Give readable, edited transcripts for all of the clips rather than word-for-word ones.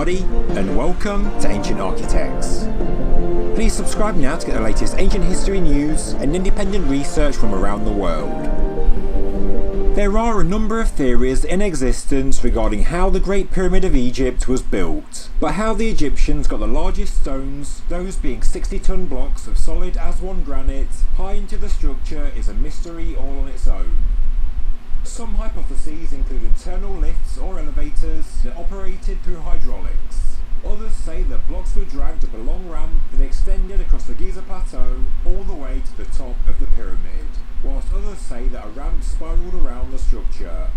everybody, and welcome to Ancient Architects. Please subscribe now to get the latest ancient history news and independent research from around the world. There are a number of theories in existence regarding how the Great Pyramid of Egypt was built, but how the Egyptians got the largest stones, those being 60-ton blocks of solid Aswan granite, high into the structure is a mystery all on its own. Some hypotheses include internal lifts or elevators that operated through hydraulics. Others say that blocks were dragged up a long ramp that extended across the Giza plateau all the way to the top of the pyramid, whilst others say that a ramp spiralled around the structure.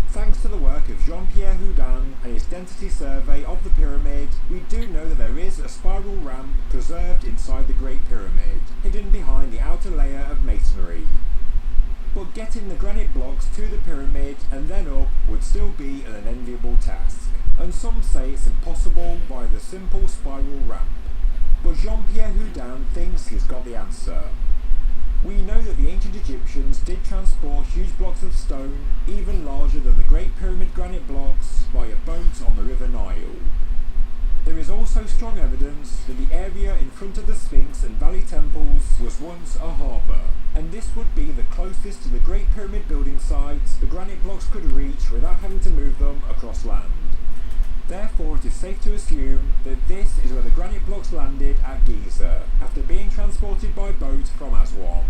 Thanks to the work of Jean-Pierre Houdin and his density survey of the pyramid, we do know that there is a spiral ramp preserved inside the Great Pyramid, hidden behind the outer layer of masonry. But getting the granite blocks to the pyramid and then up would still be an unenviable task, and some say it's impossible by the simple spiral ramp. But Jean-Pierre Houdin thinks he's got the answer. We know that the ancient Egyptians did transport huge blocks of stone, even larger than the Great Pyramid granite blocks, by a boat on the River Nile. There is also strong evidence that the area in front of the Sphinx and Valley temples was once a harbour, and this would be the closest to the Great Pyramid building site the granite blocks could reach without having to move them across land. Therefore, it is safe to assume that this is where the granite blocks landed at Giza, after being transported by boat from Aswan.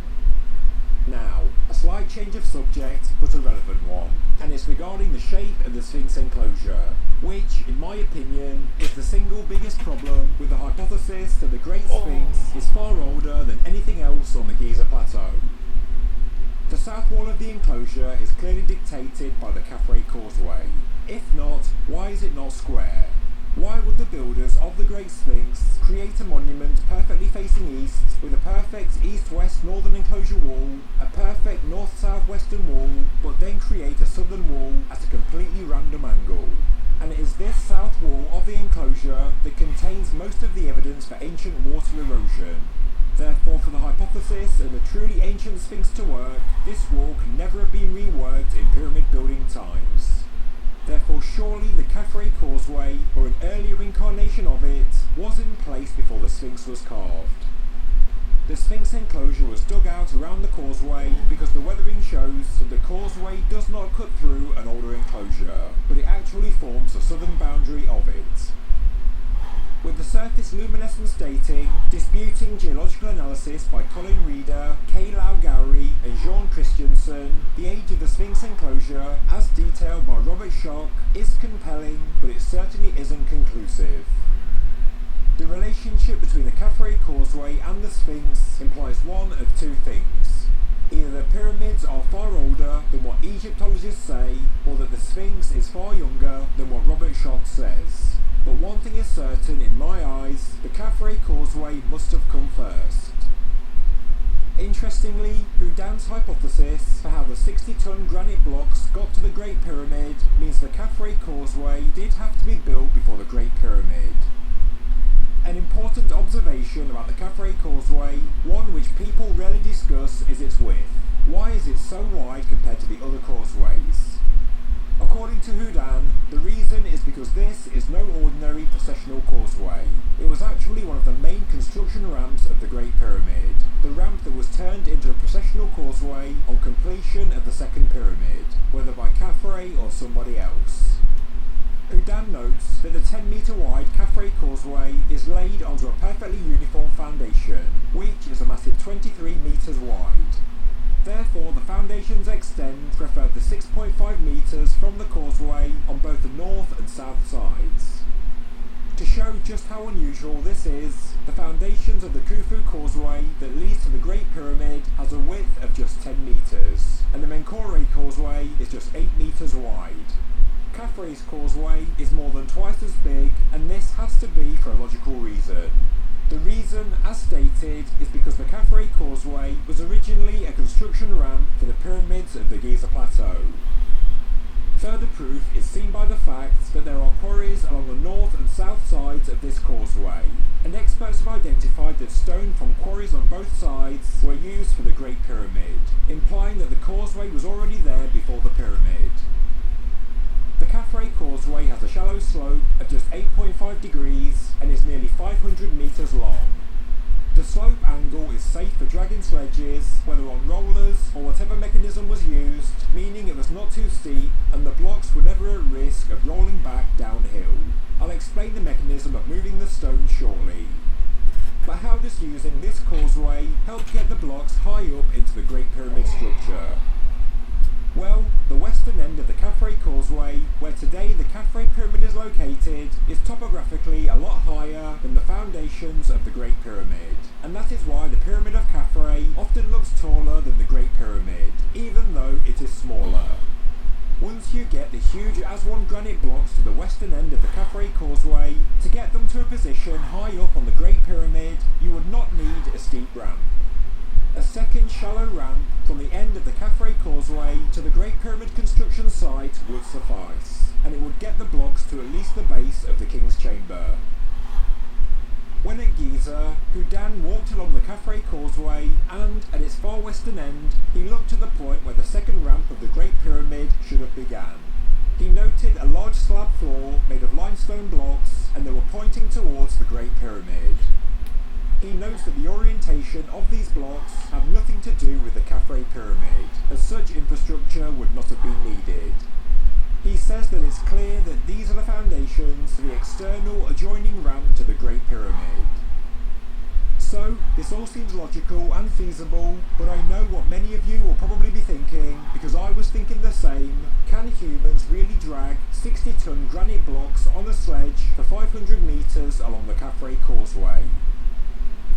Now, a slight change of subject, but a relevant one, and it's regarding the shape of the Sphinx enclosure, which, in my opinion, is the single biggest problem with the hypothesis that the Great Sphinx is far older than anything else on the Giza Plateau. The south wall of the enclosure is clearly dictated by the Khafre Causeway. If not, why is it not square? Why would the builders of the Great Sphinx create a monument perfectly facing east, with a perfect east-west northern enclosure wall, a perfect north-south western wall, but then create a southern wall at a completely random angle? And it is this south wall of the enclosure that contains most of the evidence for ancient water erosion. Therefore, for the hypothesis of a truly ancient Sphinx to work, this wall can never have been reworked in pyramid building times. Therefore, surely the Khafre Causeway, or an earlier incarnation of it, was in place before the Sphinx was carved. The Sphinx enclosure was dug out around the causeway because the weathering shows that the causeway does not cut through an older enclosure, but it actually forms the southern boundary of it. With the surface luminescence dating, disputing geological analysis by Colin Reeder, Kay Lau Gowrie and Jean Christensen, the age of the Sphinx enclosure, as detailed by Robert Schoch, is compelling, but it certainly isn't conclusive. The relationship between the Khafre Causeway and the Sphinx implies one of two things. Either the pyramids are far older than what Egyptologists say, or that the Sphinx is far younger than what Robert Schoch says. But one thing is certain in my eyes, the Khafre Causeway must have come first. Interestingly, Houdin's hypothesis for how the 60-ton granite blocks got to the Great Pyramid means the Khafre Causeway did have to be built before the Great Pyramid. An important observation about the Khafre Causeway, one which people rarely discuss, is its width. Why is it so wide compared to the other causeways? According to Houdin, the reason is because this is no ordinary processional causeway. It was actually one of the main construction ramps of the Great Pyramid, the ramp that was turned into a processional causeway on completion of the second pyramid, whether by Khafre or somebody else. Houdin notes that the 10-metre wide Khafre Causeway is laid onto a perfectly uniform foundation, which is a massive 23 metres wide. Therefore, the foundations extend for a further 6.5 metres from the causeway on both the north and south sides. To show just how unusual this is, the foundations of the Khufu Causeway that leads to the Great Pyramid has a width of just 10 metres, and the Menkaure Causeway is just 8 metres wide. Khafre's causeway is more than twice as big, and this has to be for a logical reason. The reason, as stated, is because the Khafre Causeway was originally a construction ramp for the pyramids of the Giza Plateau. Further proof is seen by the fact that there are quarries along the north and south sides of this causeway, and experts have identified that stone from quarries on both sides were used for the Great Pyramid, implying that the causeway was already there before the pyramid. The Khafre Causeway causeway has a shallow slope of just 8.5 degrees and is nearly 500 metres long. The slope angle is safe for dragging sledges, whether on rollers or whatever mechanism was used, meaning it was not too steep and the blocks were never at risk of rolling back downhill. I'll explain the mechanism of moving the stone shortly. But how does using this causeway help get the blocks high up into the Great Pyramid structure? Well, the western end of the Khafre Causeway, where today the Khafre Pyramid is located, is topographically a lot higher than the foundations of the Great Pyramid, and that is why the Pyramid of Khafre often looks taller than the Great Pyramid, even though it is smaller. Once you get the huge Aswan granite blocks to the western end of the Khafre Causeway, to get them to a position high up on the Great Pyramid, you would not need a steep ramp. A second shallow ramp from the end of the Khafre Causeway to the Great Pyramid construction site would suffice, and it would get the blocks to at least the base of the King's Chamber. When at Giza, Houdan walked along the Khafre Causeway and, at its far western end, he looked to the point where the second ramp of the Great Pyramid should have begun. He noted a large slab floor made of limestone blocks, and they were pointing towards the Great Pyramid. He notes that the orientation of these blocks have nothing to do with the Khafre Pyramid, as such infrastructure would not have been needed. He says that it's clear that these are the foundations for the external adjoining ramp to the Great Pyramid. So, this all seems logical and feasible, but I know what many of you will probably be thinking, because I was thinking the same: can humans really drag 60-ton granite blocks on a sledge for 500 metres along the Khafre Causeway?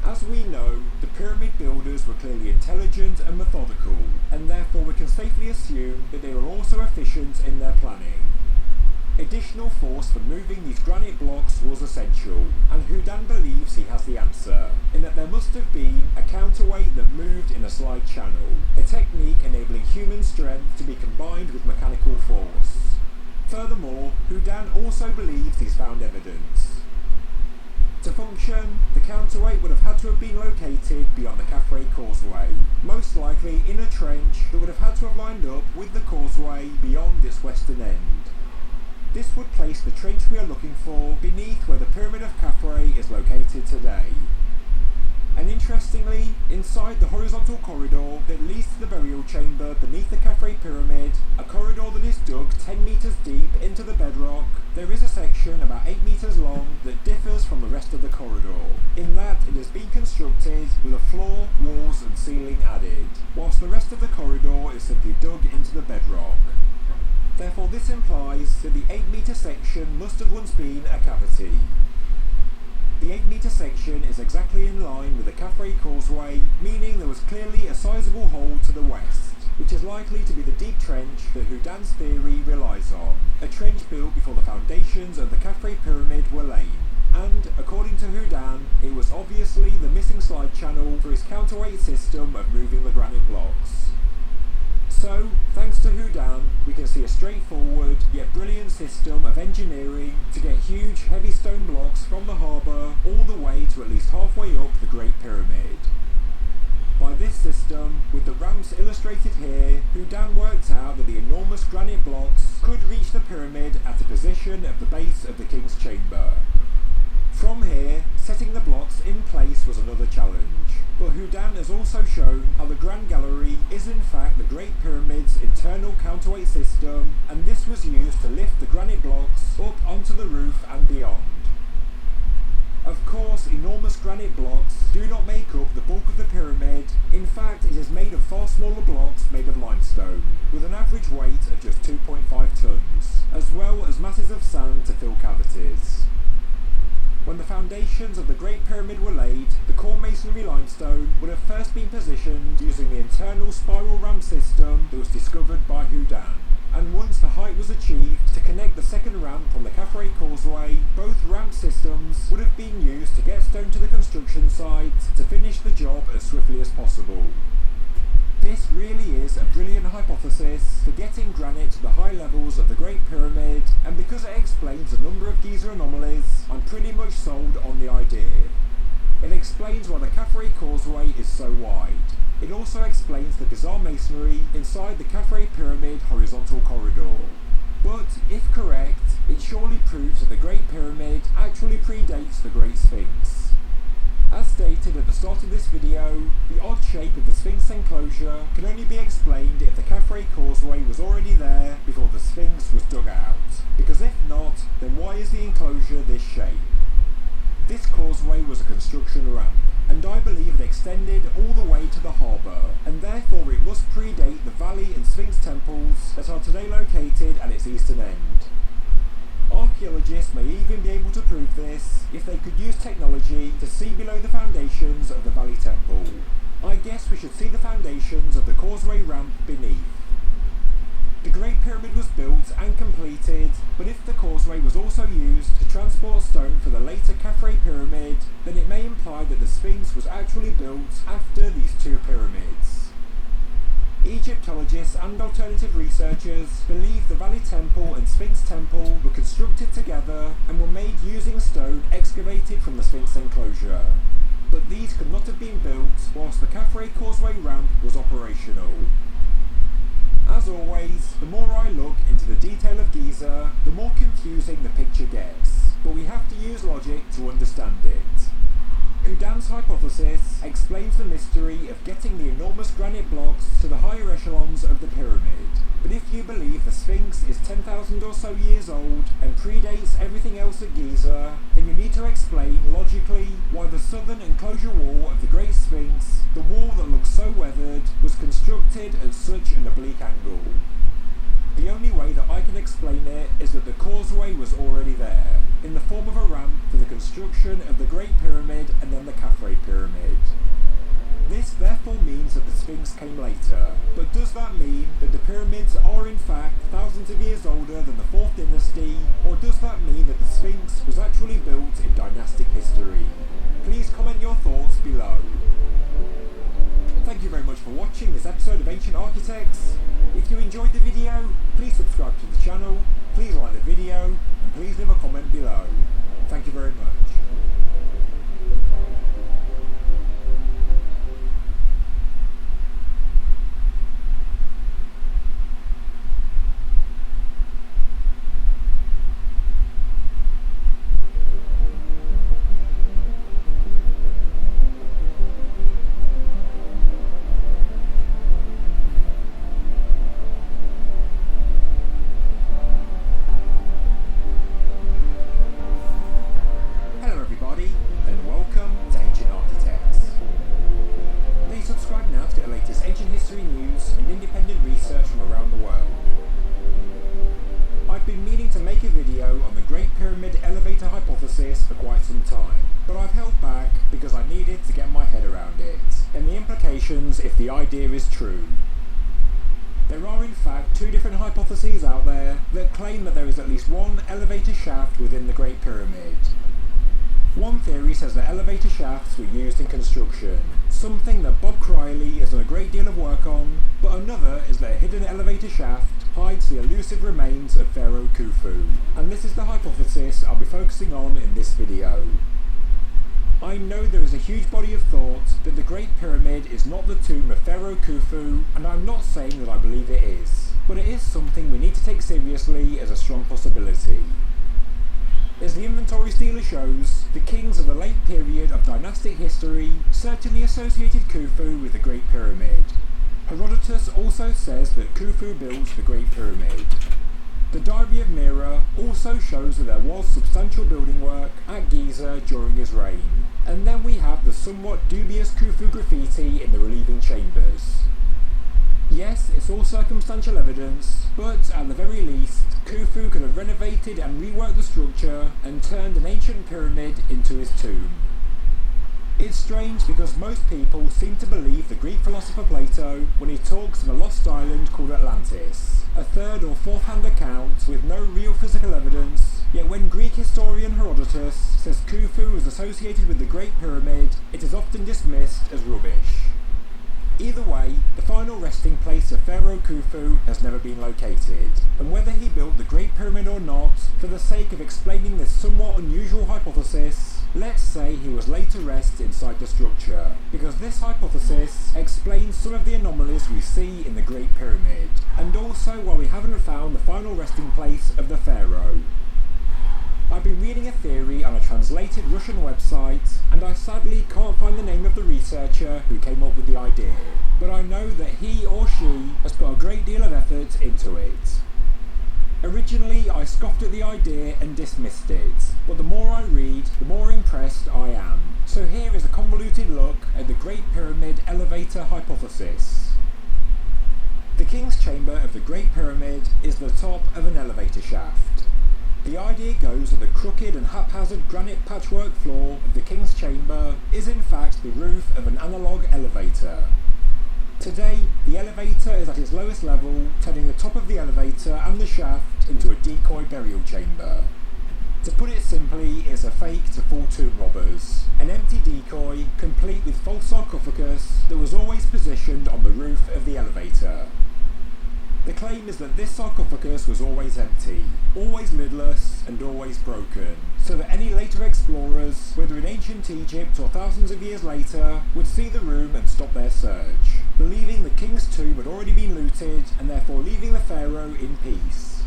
As we know, the pyramid builders were clearly intelligent and methodical, and therefore we can safely assume that they were also efficient in their planning. Additional force for moving these granite blocks was essential, and Houdan believes he has the answer, in that there must have been a counterweight that moved in a slide channel, a technique enabling human strength to be combined with mechanical force. Furthermore, Houdan also believes he's found evidence. To function, the counterweight would have had to have been located beyond the Khafre Causeway, most likely in a trench that would have had to have lined up with the causeway beyond its western end. This would place the trench we are looking for beneath where the Pyramid of Khafre is located today. And interestingly, inside the horizontal corridor that leads to the burial chamber beneath the Khafre Pyramid, a corridor that is dug 10 metres deep into the bedrock, there is a section about 8 metres long that differs from the rest of the corridor, in that it has been constructed with a floor, walls and ceiling added, whilst the rest of the corridor is simply dug into the bedrock. Therefore this implies that the 8 metre section must have once been a cavity. The 8 metre section is exactly in line with the Khafre Causeway, meaning there was clearly a sizable hole to the west, which is likely to be the deep trench that Houdan's theory relies on, a trench built before the foundations of the Khafre Pyramid were laid. And, according to Houdan, it was obviously the missing slide channel for his counterweight system of moving the granite blocks. So, thanks to Houdan, we can see a straightforward yet brilliant system of engineering to get huge heavy stone blocks from the harbour all the way to at least halfway up the Great Pyramid. By this system, with the ramps illustrated here, Houdan worked out that the enormous granite blocks could reach the pyramid at a position at the base of the King's Chamber. From here, setting the blocks in place was another challenge, but Houdan has also shown how the Grand Gallery is in fact the Great Pyramid's internal counterweight system, and this was used to lift the granite blocks up onto the roof and beyond. Of course, enormous granite blocks do not make up the bulk of the pyramid. In fact, it is made of far smaller blocks made of limestone, with an average weight of just 2.5 tons, as well as masses of sand to fill cavities. When the foundations of the Great Pyramid were laid, the core masonry limestone would have first been positioned using the internal spiral ramp system that was discovered by Houdan. And once the height was achieved to connect the second ramp from the Khafre Causeway, both ramp systems would have been used to get stone to the construction site to finish the job as swiftly as possible. This really is a brilliant hypothesis for getting granite to the high levels of the Great Pyramid, and because it explains a number of Giza anomalies, I'm pretty much sold on the idea. It explains why the Khafre Causeway is so wide. It also explains the bizarre masonry inside the Khafre Pyramid horizontal corridor. But, if correct, it surely proves that the Great Pyramid actually predates the Great Sphinx. As stated at the start of this video, the odd shape of the Sphinx enclosure can only be explained if the Khafre Causeway was already there before the Sphinx was dug out, because if not, then why is the enclosure this shape? This causeway was a construction ramp, and I believe it extended all the way to the harbour, and therefore it must predate the valley and Sphinx temples that are today located at its eastern end. Archaeologists may even be able to prove this if they could use technology to see below the foundations of the Valley Temple. I guess we should see the foundations of the causeway ramp beneath. The Great Pyramid was built and completed, but if the causeway was also used to transport stone for the later Khafre Pyramid, then it may imply that the Sphinx was actually built after these two pyramids. Egyptologists and alternative researchers believe the Valley Temple and Sphinx Temple were constructed together and were made using stone excavated from the Sphinx enclosure. But these could not have been built whilst the Khafre Causeway ramp was operational. As always, the more I look into the detail of Giza, the more confusing the picture gets, but we have to use logic to understand it. Houdin's hypothesis explains the mystery of getting the enormous granite blocks to the higher echelons of the pyramid, but if you believe the Sphinx is 10,000 or so years old and predates everything else at Giza, then you need to explain logically why the southern enclosure wall of the Great Sphinx, the wall that looks so weathered, was constructed at such an oblique angle. The only way that I can explain it is that the causeway was already there, in the form of a ramp for the construction of the Great Pyramid and then the Khafre Pyramid. This therefore means that the Sphinx came later, but does that mean that the pyramids are in fact thousands of years older than the 4th dynasty, or does that mean that the Sphinx was actually built in dynastic history? Please comment your thoughts below. Thank you very much for watching this episode of Ancient Architects. If you enjoyed the video, please subscribe to the channel, please like the video, and please leave a comment below. Thank you very much. Ancient history news and independent research from around the world. I've been meaning to make a video on the Great Pyramid elevator hypothesis for quite some time, but I've held back because I needed to get my head around it, and the implications if the idea is true. There are in fact two different hypotheses out there that claim that there is at least one elevator shaft within the Great Pyramid. One theory says that elevator shafts were used in construction, something that Bob Cryley has done a great deal of work on, but another is that a hidden elevator shaft hides the elusive remains of Pharaoh Khufu, and this is the hypothesis I'll be focusing on in this video. I know there is a huge body of thought that the Great Pyramid is not the tomb of Pharaoh Khufu, and I'm not saying that I believe it is, but it is something we need to take seriously as a strong possibility. As the inventory stealer shows, the kings of the late period of dynastic history certainly associated Khufu with the Great Pyramid. Herodotus also says that Khufu built the Great Pyramid. The Diary of Mira also shows that there was substantial building work at Giza during his reign. And then we have the somewhat dubious Khufu graffiti in the relieving chambers. Yes, it's all circumstantial evidence, but at the very least, Khufu could have renovated and reworked the structure and turned an ancient pyramid into his tomb. It's strange because most people seem to believe the Greek philosopher Plato when he talks of a lost island called Atlantis, a third or fourth hand account with no real physical evidence, yet when Greek historian Herodotus says Khufu was associated with the Great Pyramid, it is often dismissed as rubbish. Either way, the final resting place of Pharaoh Khufu has never been located, and whether he built the Great Pyramid or not, for the sake of explaining this somewhat unusual hypothesis, let's say he was laid to rest inside the structure, because this hypothesis explains some of the anomalies we see in the Great Pyramid, and also why we haven't found the final resting place of the Pharaoh. I've been reading a theory on a translated Russian website, and I sadly can't find the name of the researcher who came up with the idea, but I know that he or she has put a great deal of effort into it. Originally, I scoffed at the idea and dismissed it, but the more I read, the more impressed I am. So here is a convoluted look at the Great Pyramid elevator hypothesis. The King's Chamber of the Great Pyramid is the top of an elevator shaft. The idea goes that the crooked and haphazard granite patchwork floor of the King's Chamber is in fact the roof of an analogue elevator. Today, the elevator is at its lowest level, turning the top of the elevator and the shaft into a decoy burial chamber. To put it simply, it's a fake to fool tomb robbers, an empty decoy complete with false sarcophagus that was always positioned on the roof of the elevator. The claim is that this sarcophagus was always empty, always lidless, and always broken, so that any later explorers, whether in ancient Egypt or thousands of years later, would see the room and stop their search, believing the king's tomb had already been looted, and therefore leaving the pharaoh in peace.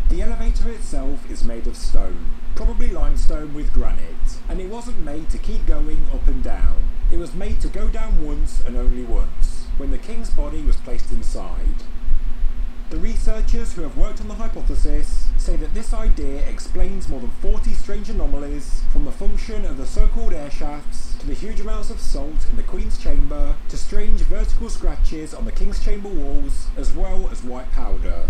The elevator itself is made of stone, probably limestone with granite, and it wasn't made to keep going up and down. It was made to go down once and only once, when the king's body was placed inside. The researchers who have worked on the hypothesis say that this idea explains more than 40 strange anomalies, from the function of the so-called air shafts, to the huge amounts of salt in the Queen's chamber, to strange vertical scratches on the King's chamber walls, as well as white powder.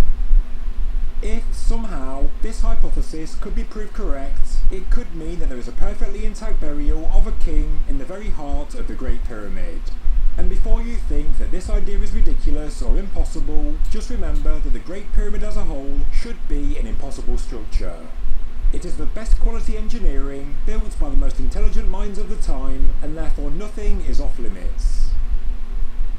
If, somehow, this hypothesis could be proved correct, it could mean that there is a perfectly intact burial of a king in the very heart of the Great Pyramid. And before you think that this idea is ridiculous or impossible, just remember that the Great Pyramid as a whole should be an impossible structure. It is the best quality engineering, built by the most intelligent minds of the time, and therefore nothing is off limits.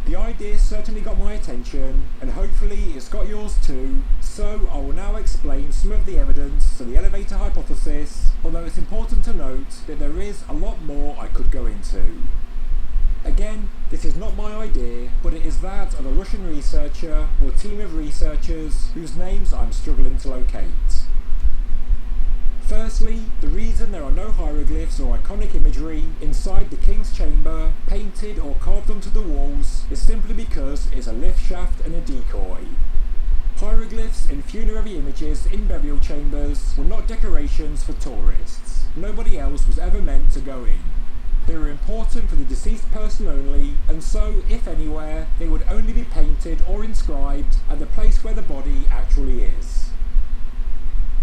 The idea certainly got my attention, and hopefully it's got yours too, so I will now explain some of the evidence for the elevator hypothesis, although it's important to note that there is a lot more I could go into. Again, this is not my idea, but it is that of a Russian researcher or team of researchers whose names I'm struggling to locate. Firstly, the reason there are no hieroglyphs or iconic imagery inside the King's Chamber, painted or carved onto the walls, is simply because it's a lift shaft and a decoy. Hieroglyphs and funerary images in burial chambers were not decorations for tourists. Nobody else was ever meant to go in. They were important for the deceased person only, and so, if anywhere, they would only be painted or inscribed at the place where the body actually is.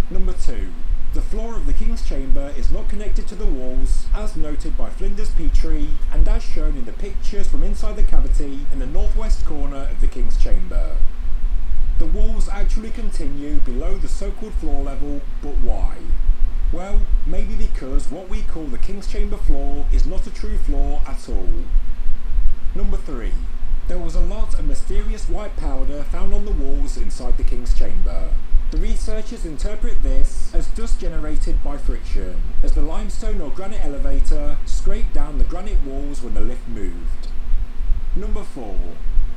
Number 2. The floor of the King's Chamber is not connected to the walls, as noted by Flinders Petrie, and as shown in the pictures from inside the cavity in the northwest corner of the King's Chamber. The walls actually continue below the so-called floor level, but why? Well, maybe because what we call the King's Chamber floor is not a true floor at all. Number 3. There was a lot of mysterious white powder found on the walls inside the King's Chamber. The researchers interpret this as dust generated by friction, as the limestone or granite elevator scraped down the granite walls when the lift moved. Number 4.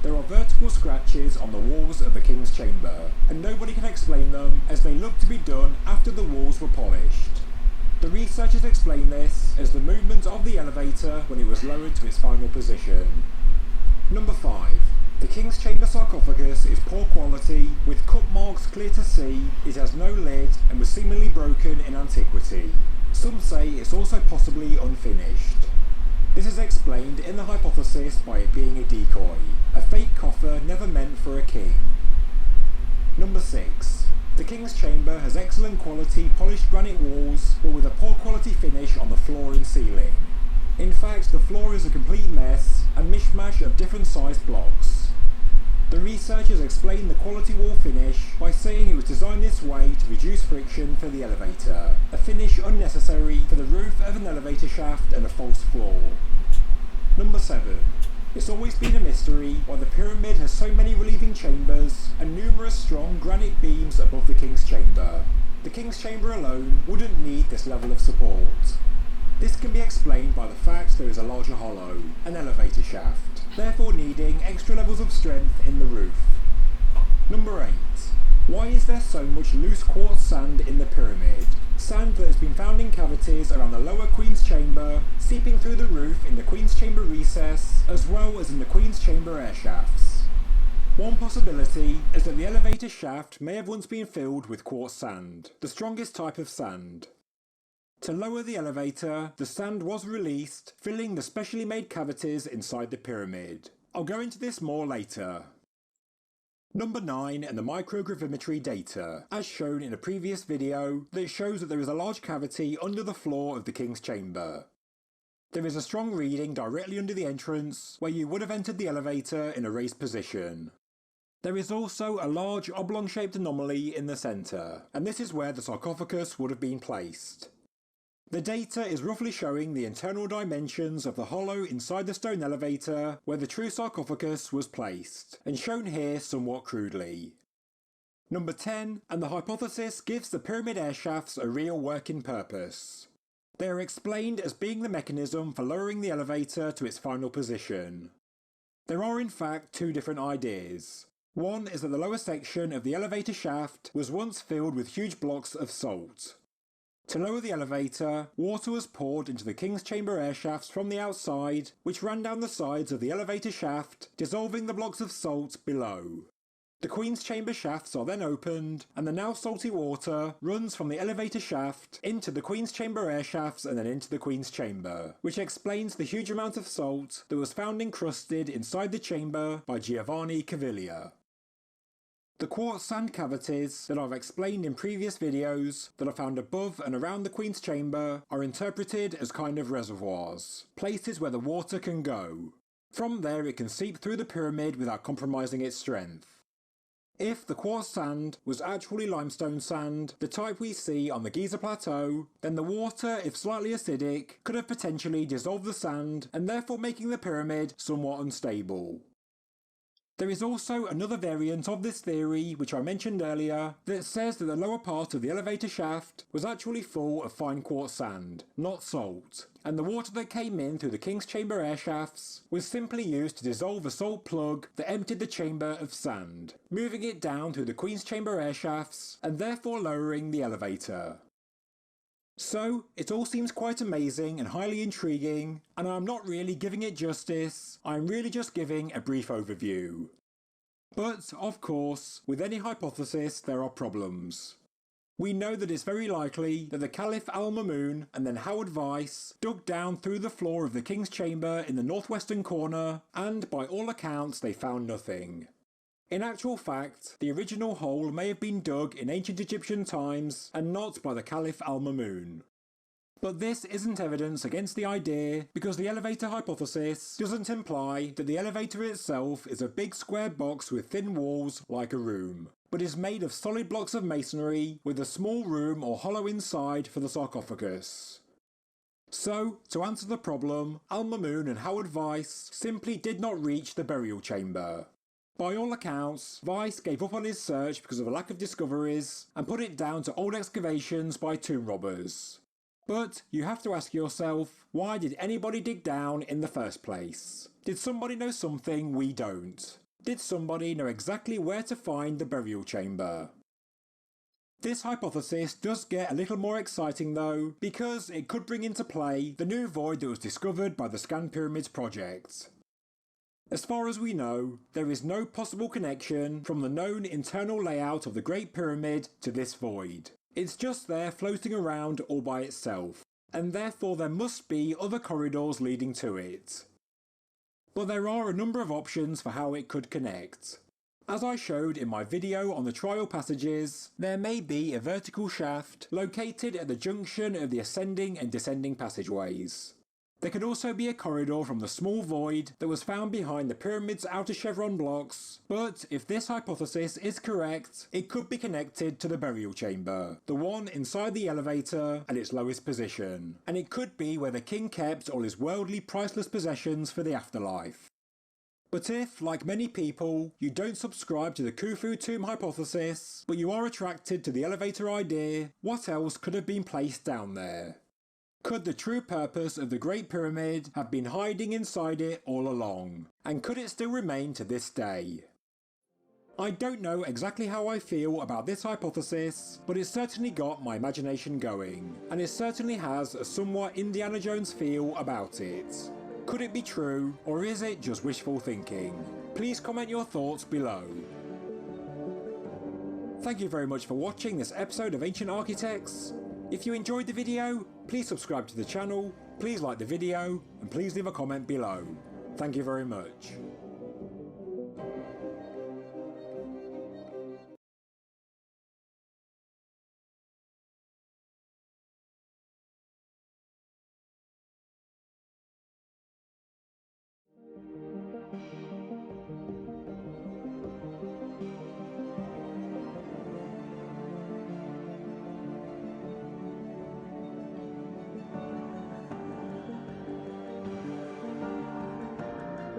There are vertical scratches on the walls of the King's Chamber, and nobody can explain them as they look to be done after the walls were polished. The researchers explain this as the movement of the elevator when it was lowered to its final position. Number 5. The King's Chamber sarcophagus is poor quality, with cut marks clear to see, it has no lid, and was seemingly broken in antiquity. Some say it's also possibly unfinished. This is explained in the hypothesis by it being a decoy, a fake coffer never meant for a king. Number 6. The King's Chamber has excellent quality polished granite walls, but with a poor quality finish on the floor and ceiling. In fact, the floor is a complete mess, a mishmash of different sized blocks. The researchers explain the quality wall finish by saying it was designed this way to reduce friction for the elevator, a finish unnecessary for the roof of an elevator shaft and a false floor. Number 7. It's always been a mystery why the pyramid has so many relieving chambers and numerous strong granite beams above the king's chamber. The king's chamber alone wouldn't need this level of support. This can be explained by the fact there is a larger hollow, an elevator shaft, therefore needing extra levels of strength in the roof. Number 8. Why is there so much loose quartz sand in the pyramid? Sand that has been found in cavities around the lower Queen's Chamber, seeping through the roof in the Queen's Chamber recess, as well as in the Queen's Chamber air shafts. One possibility is that the elevator shaft may have once been filled with quartz sand, the strongest type of sand. To lower the elevator, the sand was released, filling the specially made cavities inside the pyramid. I'll go into this more later. Number 9 and the microgravimetry data, as shown in a previous video that shows that there is a large cavity under the floor of the King's Chamber. There is a strong reading directly under the entrance where you would have entered the elevator in a raised position. There is also a large oblong-shaped anomaly in the centre, and this is where the sarcophagus would have been placed. The data is roughly showing the internal dimensions of the hollow inside the stone elevator where the true sarcophagus was placed, and shown here somewhat crudely. Number 10, and the hypothesis gives the pyramid air shafts a real working purpose. They are explained as being the mechanism for lowering the elevator to its final position. There are in fact two different ideas. One is that the lower section of the elevator shaft was once filled with huge blocks of salt. To lower the elevator, water was poured into the King's Chamber air shafts from the outside, which ran down the sides of the elevator shaft, dissolving the blocks of salt below. The Queen's Chamber shafts are then opened, and the now salty water runs from the elevator shaft into the Queen's Chamber air shafts and then into the Queen's Chamber, which explains the huge amount of salt that was found encrusted inside the chamber by Giovanni Caviglia. The quartz sand cavities that I've explained in previous videos that are found above and around the Queen's Chamber are interpreted as kind of reservoirs, places where the water can go. From there it can seep through the pyramid without compromising its strength. If the quartz sand was actually limestone sand, the type we see on the Giza Plateau, then the water, if slightly acidic, could have potentially dissolved the sand and therefore making the pyramid somewhat unstable. There is also another variant of this theory, which I mentioned earlier, that says that the lower part of the elevator shaft was actually full of fine quartz sand, not salt, and the water that came in through the King's Chamber air shafts was simply used to dissolve a salt plug that emptied the chamber of sand, moving it down through the Queen's Chamber air shafts and therefore lowering the elevator. So, it all seems quite amazing and highly intriguing, and I'm not really giving it justice, I'm really just giving a brief overview. But, of course, with any hypothesis there are problems. We know that it's very likely that the Caliph al-Mamun and then Howard Weiss dug down through the floor of the King's Chamber in the northwestern corner, and by all accounts they found nothing. In actual fact, the original hole may have been dug in ancient Egyptian times and not by the Caliph al-Mamun. But this isn't evidence against the idea because the elevator hypothesis doesn't imply that the elevator itself is a big square box with thin walls like a room, but is made of solid blocks of masonry with a small room or hollow inside for the sarcophagus. So, to answer the problem, al-Mamun and Howard Weiss simply did not reach the burial chamber. By all accounts, Weiss gave up on his search because of a lack of discoveries and put it down to old excavations by tomb robbers. But you have to ask yourself, why did anybody dig down in the first place? Did somebody know something we don't? Did somebody know exactly where to find the burial chamber? This hypothesis does get a little more exciting though, because it could bring into play the new void that was discovered by the Scan Pyramids project. As far as we know, there is no possible connection from the known internal layout of the Great Pyramid to this void. It's just there floating around all by itself, and therefore there must be other corridors leading to it. But there are a number of options for how it could connect. As I showed in my video on the trial passages, there may be a vertical shaft located at the junction of the ascending and descending passageways. There could also be a corridor from the small void that was found behind the pyramid's outer chevron blocks, but if this hypothesis is correct, it could be connected to the burial chamber, the one inside the elevator at its lowest position, and it could be where the king kept all his worldly priceless possessions for the afterlife. But if, like many people, you don't subscribe to the Khufu tomb hypothesis, but you are attracted to the elevator idea, what else could have been placed down there? Could the true purpose of the Great Pyramid have been hiding inside it all along? And could it still remain to this day? I don't know exactly how I feel about this hypothesis, but it's certainly got my imagination going, and it certainly has a somewhat Indiana Jones feel about it. Could it be true, or is it just wishful thinking? Please comment your thoughts below. Thank you very much for watching this episode of Ancient Architects. If you enjoyed the video, please subscribe to the channel, please like the video, and please leave a comment below. Thank you very much.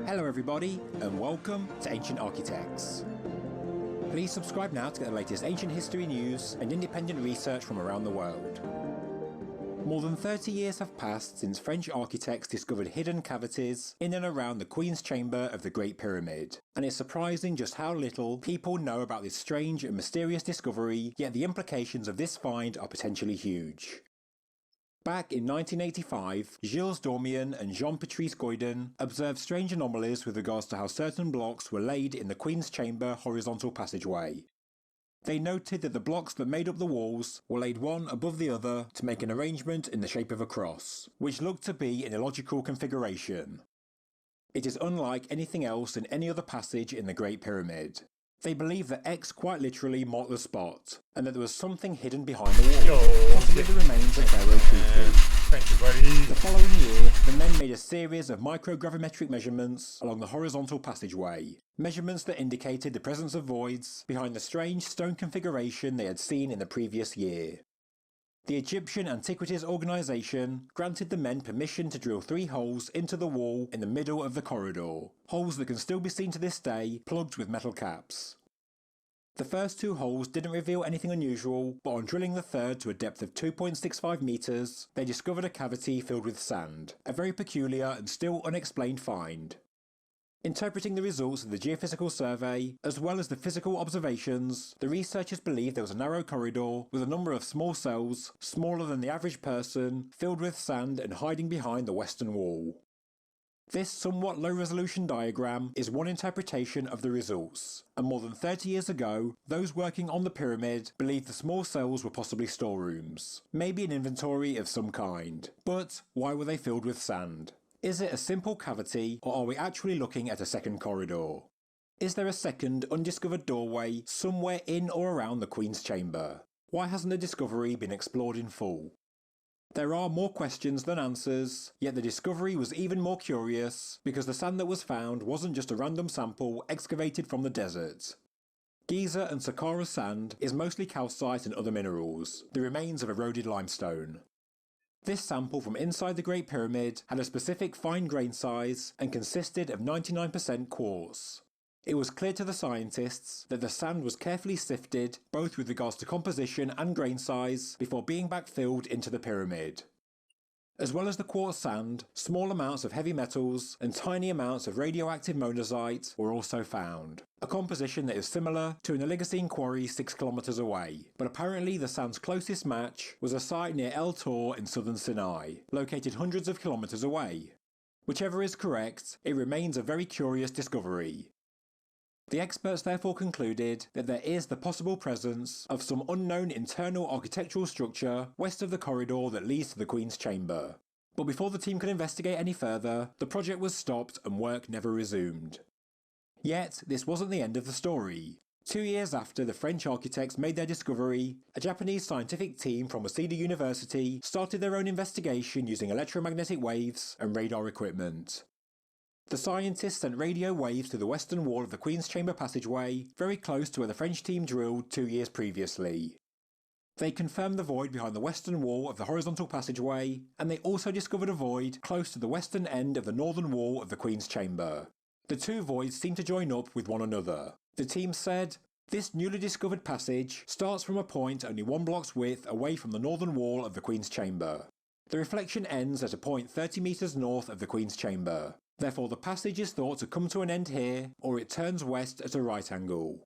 Hello everybody, and welcome to Ancient Architects. Please subscribe now to get the latest ancient history news and independent research from around the world. More than 30 years have passed since French architects discovered hidden cavities in and around the Queen's Chamber of the Great Pyramid, and it's surprising just how little people know about this strange and mysterious discovery, yet the implications of this find are potentially huge. Back in 1985, Gilles Dormian and Jean-Patrice Goyden observed strange anomalies with regards to how certain blocks were laid in the Queen's Chamber horizontal passageway. They noted that the blocks that made up the walls were laid one above the other to make an arrangement in the shape of a cross, which looked to be an illogical configuration. It is unlike anything else in any other passage in the Great Pyramid. They believe that X quite literally marked the spot, and that there was something hidden behind the wall, possibly the remains of Pharaoh Khufu. Thank you, buddy. The following year, the men made a series of microgravimetric measurements along the horizontal passageway, measurements that indicated the presence of voids behind the strange stone configuration they had seen in the previous year. The Egyptian Antiquities Organization granted the men permission to drill 3 holes into the wall in the middle of the corridor, holes that can still be seen to this day plugged with metal caps. The first 2 holes didn't reveal anything unusual, but on drilling the third to a depth of 2.65 meters, they discovered a cavity filled with sand, a very peculiar and still unexplained find. Interpreting the results of the geophysical survey, as well as the physical observations, the researchers believe there was a narrow corridor with a number of small cells, smaller than the average person, filled with sand and hiding behind the western wall. This somewhat low-resolution diagram is one interpretation of the results, and more than 30 years ago, those working on the pyramid believed the small cells were possibly storerooms, maybe an inventory of some kind. But why were they filled with sand? Is it a simple cavity, or are we actually looking at a second corridor? Is there a second undiscovered doorway somewhere in or around the Queen's Chamber? Why hasn't the discovery been explored in full? There are more questions than answers, yet the discovery was even more curious because the sand that was found wasn't just a random sample excavated from the desert. Giza and Saqqara sand is mostly calcite and other minerals, the remains of eroded limestone. This sample from inside the Great Pyramid had a specific fine grain size and consisted of 99% quartz. It was clear to the scientists that the sand was carefully sifted, both with regards to composition and grain size, before being backfilled into the pyramid. As well as the quartz sand, small amounts of heavy metals and tiny amounts of radioactive monazite were also found, a composition that is similar to an Oligocene quarry 6 kilometers away, but apparently the sand's closest match was a site near El Tor in southern Sinai, located hundreds of kilometers away. Whichever is correct, it remains a very curious discovery. The experts therefore concluded that there is the possible presence of some unknown internal architectural structure west of the corridor that leads to the Queen's Chamber. But before the team could investigate any further, the project was stopped and work never resumed. Yet, this wasn't the end of the story. 2 years after the French architects made their discovery, a Japanese scientific team from Waseda University started their own investigation using electromagnetic waves and radar equipment. The scientists sent radio waves to the western wall of the Queen's Chamber passageway, very close to where the French team drilled 2 years previously. They confirmed the void behind the western wall of the horizontal passageway, and they also discovered a void close to the western end of the northern wall of the Queen's Chamber. The two voids seem to join up with one another. The team said, "This newly discovered passage starts from a point only 1 block's width away from the northern wall of the Queen's Chamber. The reflection ends at a point 30 metres north of the Queen's Chamber. Therefore the passage is thought to come to an end here, or it turns west at a right angle."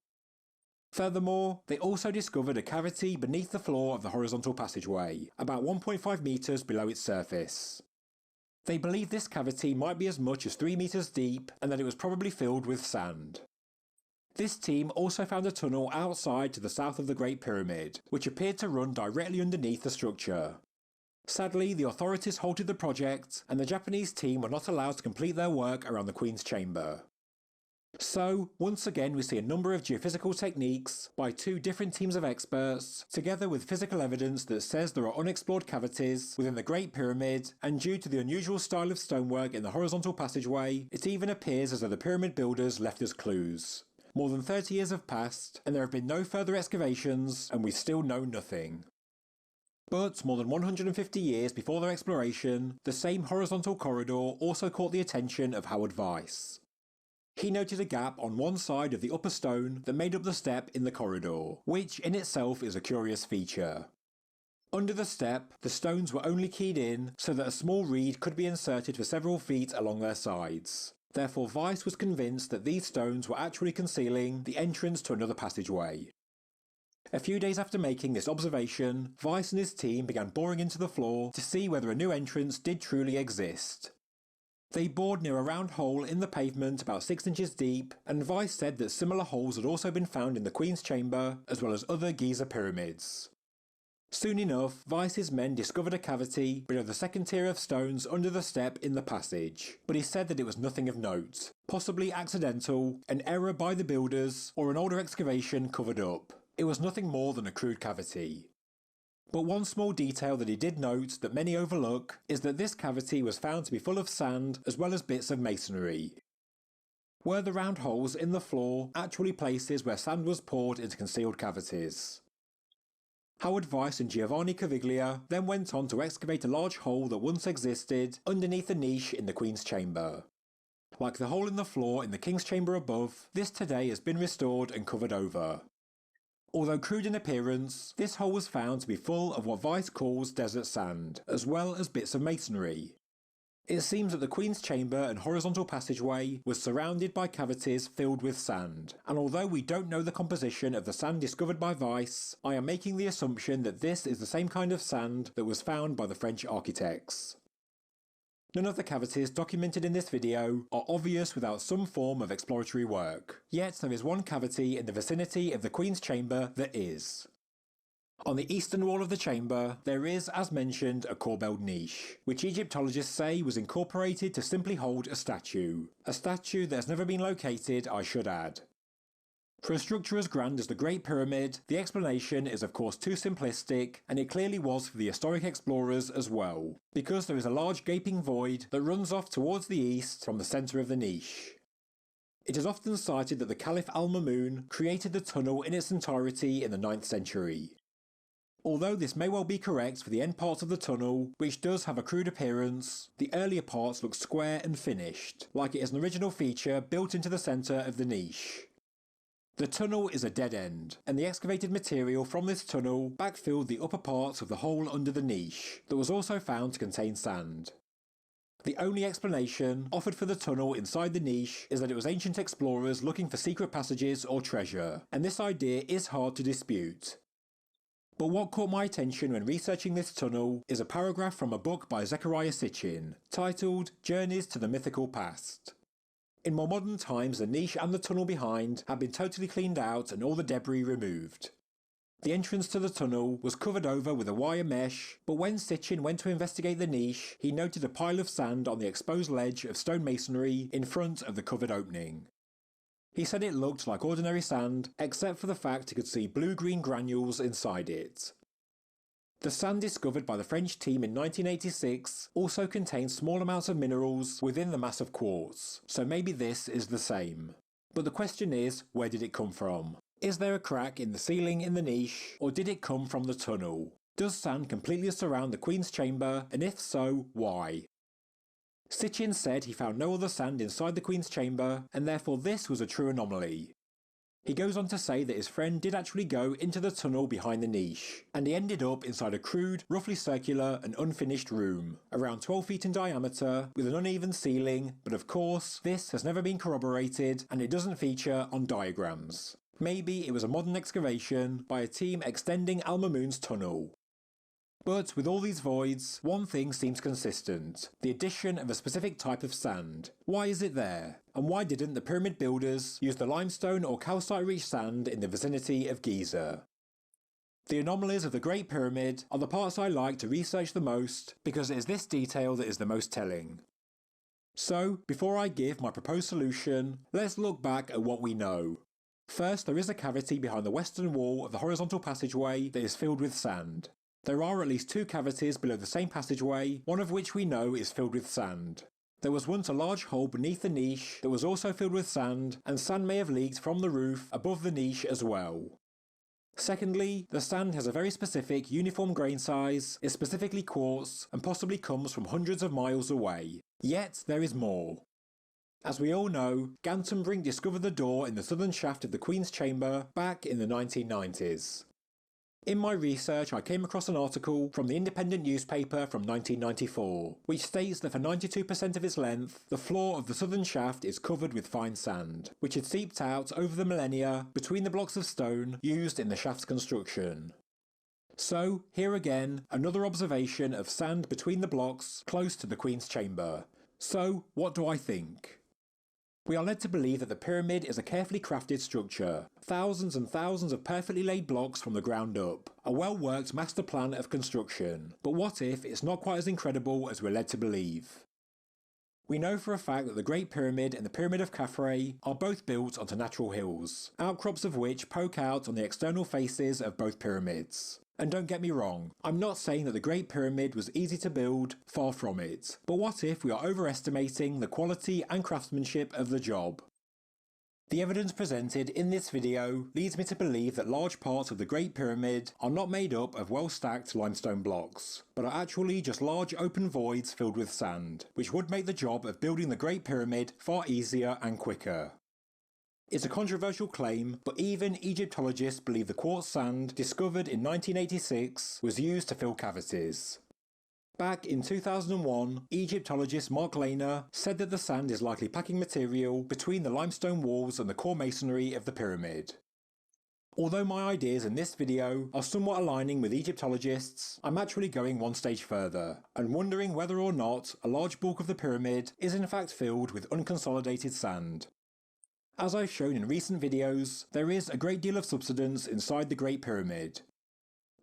Furthermore, they also discovered a cavity beneath the floor of the horizontal passageway, about 1.5 metres below its surface. They believe this cavity might be as much as 3 metres deep, and that it was probably filled with sand. This team also found a tunnel outside to the south of the Great Pyramid, which appeared to run directly underneath the structure. Sadly, the authorities halted the project, and the Japanese team were not allowed to complete their work around the Queen's Chamber. So, once again we see a number of geophysical techniques by two different teams of experts, together with physical evidence that says there are unexplored cavities within the Great Pyramid, and due to the unusual style of stonework in the horizontal passageway, it even appears as though the pyramid builders left us clues. More than 30 years have passed, and there have been no further excavations, and we still know nothing. But more than 150 years before their exploration, the same horizontal corridor also caught the attention of Howard Weiss. He noted a gap on one side of the upper stone that made up the step in the corridor, which in itself is a curious feature. Under the step, the stones were only keyed in so that a small reed could be inserted for several feet along their sides. Therefore Weiss was convinced that these stones were actually concealing the entrance to another passageway. A few days after making this observation, Weiss and his team began boring into the floor to see whether a new entrance did truly exist. They bored near a round hole in the pavement about 6 inches deep, and Weiss said that similar holes had also been found in the Queen's Chamber, as well as other Giza pyramids. Soon enough, Weiss's men discovered a cavity below the second tier of stones under the step in the passage, but he said that it was nothing of note, possibly accidental, an error by the builders, or an older excavation covered up. It was nothing more than a crude cavity. But one small detail that he did note that many overlook is that this cavity was found to be full of sand as well as bits of masonry. Were the round holes in the floor actually places where sand was poured into concealed cavities? Howard Weiss and Giovanni Caviglia then went on to excavate a large hole that once existed underneath a niche in the Queen's Chamber. Like the hole in the floor in the King's Chamber above, this today has been restored and covered over. Although crude in appearance, this hole was found to be full of what Weiss calls desert sand, as well as bits of masonry. It seems that the Queen's Chamber and horizontal passageway was surrounded by cavities filled with sand, and although we don't know the composition of the sand discovered by Weiss, I am making the assumption that this is the same kind of sand that was found by the French architects. None of the cavities documented in this video are obvious without some form of exploratory work, yet there is one cavity in the vicinity of the Queen's Chamber that is. On the eastern wall of the chamber, there is, as mentioned, a corbelled niche, which Egyptologists say was incorporated to simply hold a statue that has never been located, I should add. For a structure as grand as the Great Pyramid, the explanation is of course too simplistic, and it clearly was for the historic explorers as well, because there is a large gaping void that runs off towards the east from the centre of the niche. It is often cited that the Caliph al-Mamun created the tunnel in its entirety in the 9th century. Although this may well be correct for the end parts of the tunnel, which does have a crude appearance, the earlier parts look square and finished, like it is an original feature built into the centre of the niche. The tunnel is a dead end, and the excavated material from this tunnel backfilled the upper parts of the hole under the niche, that was also found to contain sand. The only explanation offered for the tunnel inside the niche is that it was ancient explorers looking for secret passages or treasure, and this idea is hard to dispute. But what caught my attention when researching this tunnel is a paragraph from a book by Zecharia Sitchin, titled Journeys to the Mythical Past. In more modern times, the niche and the tunnel behind had been totally cleaned out and all the debris removed. The entrance to the tunnel was covered over with a wire mesh, but when Sitchin went to investigate the niche, he noted a pile of sand on the exposed ledge of stone masonry in front of the covered opening. He said it looked like ordinary sand, except for the fact he could see blue-green granules inside it. The sand discovered by the French team in 1986 also contains small amounts of minerals within the mass of quartz, so maybe this is the same. But the question is, where did it come from? Is there a crack in the ceiling in the niche, or did it come from the tunnel? Does sand completely surround the Queen's Chamber, and if so, why? Sitchin said he found no other sand inside the Queen's chamber, and therefore this was a true anomaly. He goes on to say that his friend did actually go into the tunnel behind the niche, and he ended up inside a crude, roughly circular and unfinished room, around 12 feet in diameter, with an uneven ceiling, but of course, this has never been corroborated and it doesn't feature on diagrams. Maybe it was a modern excavation by a team extending Al Mamun's tunnel. But with all these voids, one thing seems consistent: the addition of a specific type of sand. Why is it there? And why didn't the pyramid builders use the limestone or calcite-rich sand in the vicinity of Giza? The anomalies of the Great Pyramid are the parts I like to research the most because it is this detail that is the most telling. So, before I give my proposed solution, let's look back at what we know. First, there is a cavity behind the western wall of the horizontal passageway that is filled with sand. There are at least 2 cavities below the same passageway, one of which we know is filled with sand. There was once a large hole beneath the niche that was also filled with sand, and sand may have leaked from the roof above the niche as well. Secondly, the sand has a very specific uniform grain size, is specifically quartz, and possibly comes from hundreds of miles away. Yet there is more. As we all know, Gantenbrink discovered the door in the southern shaft of the Queen's chamber back in the 1990s. In my research, I came across an article from the Independent newspaper from 1994, which states that for 92% of its length, the floor of the southern shaft is covered with fine sand, which had seeped out over the millennia between the blocks of stone used in the shaft's construction. So, here again, another observation of sand between the blocks close to the Queen's chamber. So, what do I think? We are led to believe that the pyramid is a carefully crafted structure, thousands and thousands of perfectly laid blocks from the ground up, a well-worked master plan of construction. But what if it's not quite as incredible as we're led to believe? We know for a fact that the Great Pyramid and the Pyramid of Khafre are both built onto natural hills, outcrops of which poke out on the external faces of both pyramids. And don't get me wrong, I'm not saying that the Great Pyramid was easy to build, far from it. But what if we are overestimating the quality and craftsmanship of the job? The evidence presented in this video leads me to believe that large parts of the Great Pyramid are not made up of well-stacked limestone blocks, but are actually just large open voids filled with sand, which would make the job of building the Great Pyramid far easier and quicker. It's a controversial claim, but even Egyptologists believe the quartz sand discovered in 1986 was used to fill cavities. Back in 2001, Egyptologist Mark Lehner said that the sand is likely packing material between the limestone walls and the core masonry of the pyramid. Although my ideas in this video are somewhat aligning with Egyptologists, I'm actually going one stage further, and wondering whether or not a large bulk of the pyramid is in fact filled with unconsolidated sand. As I've shown in recent videos, there is a great deal of subsidence inside the Great Pyramid.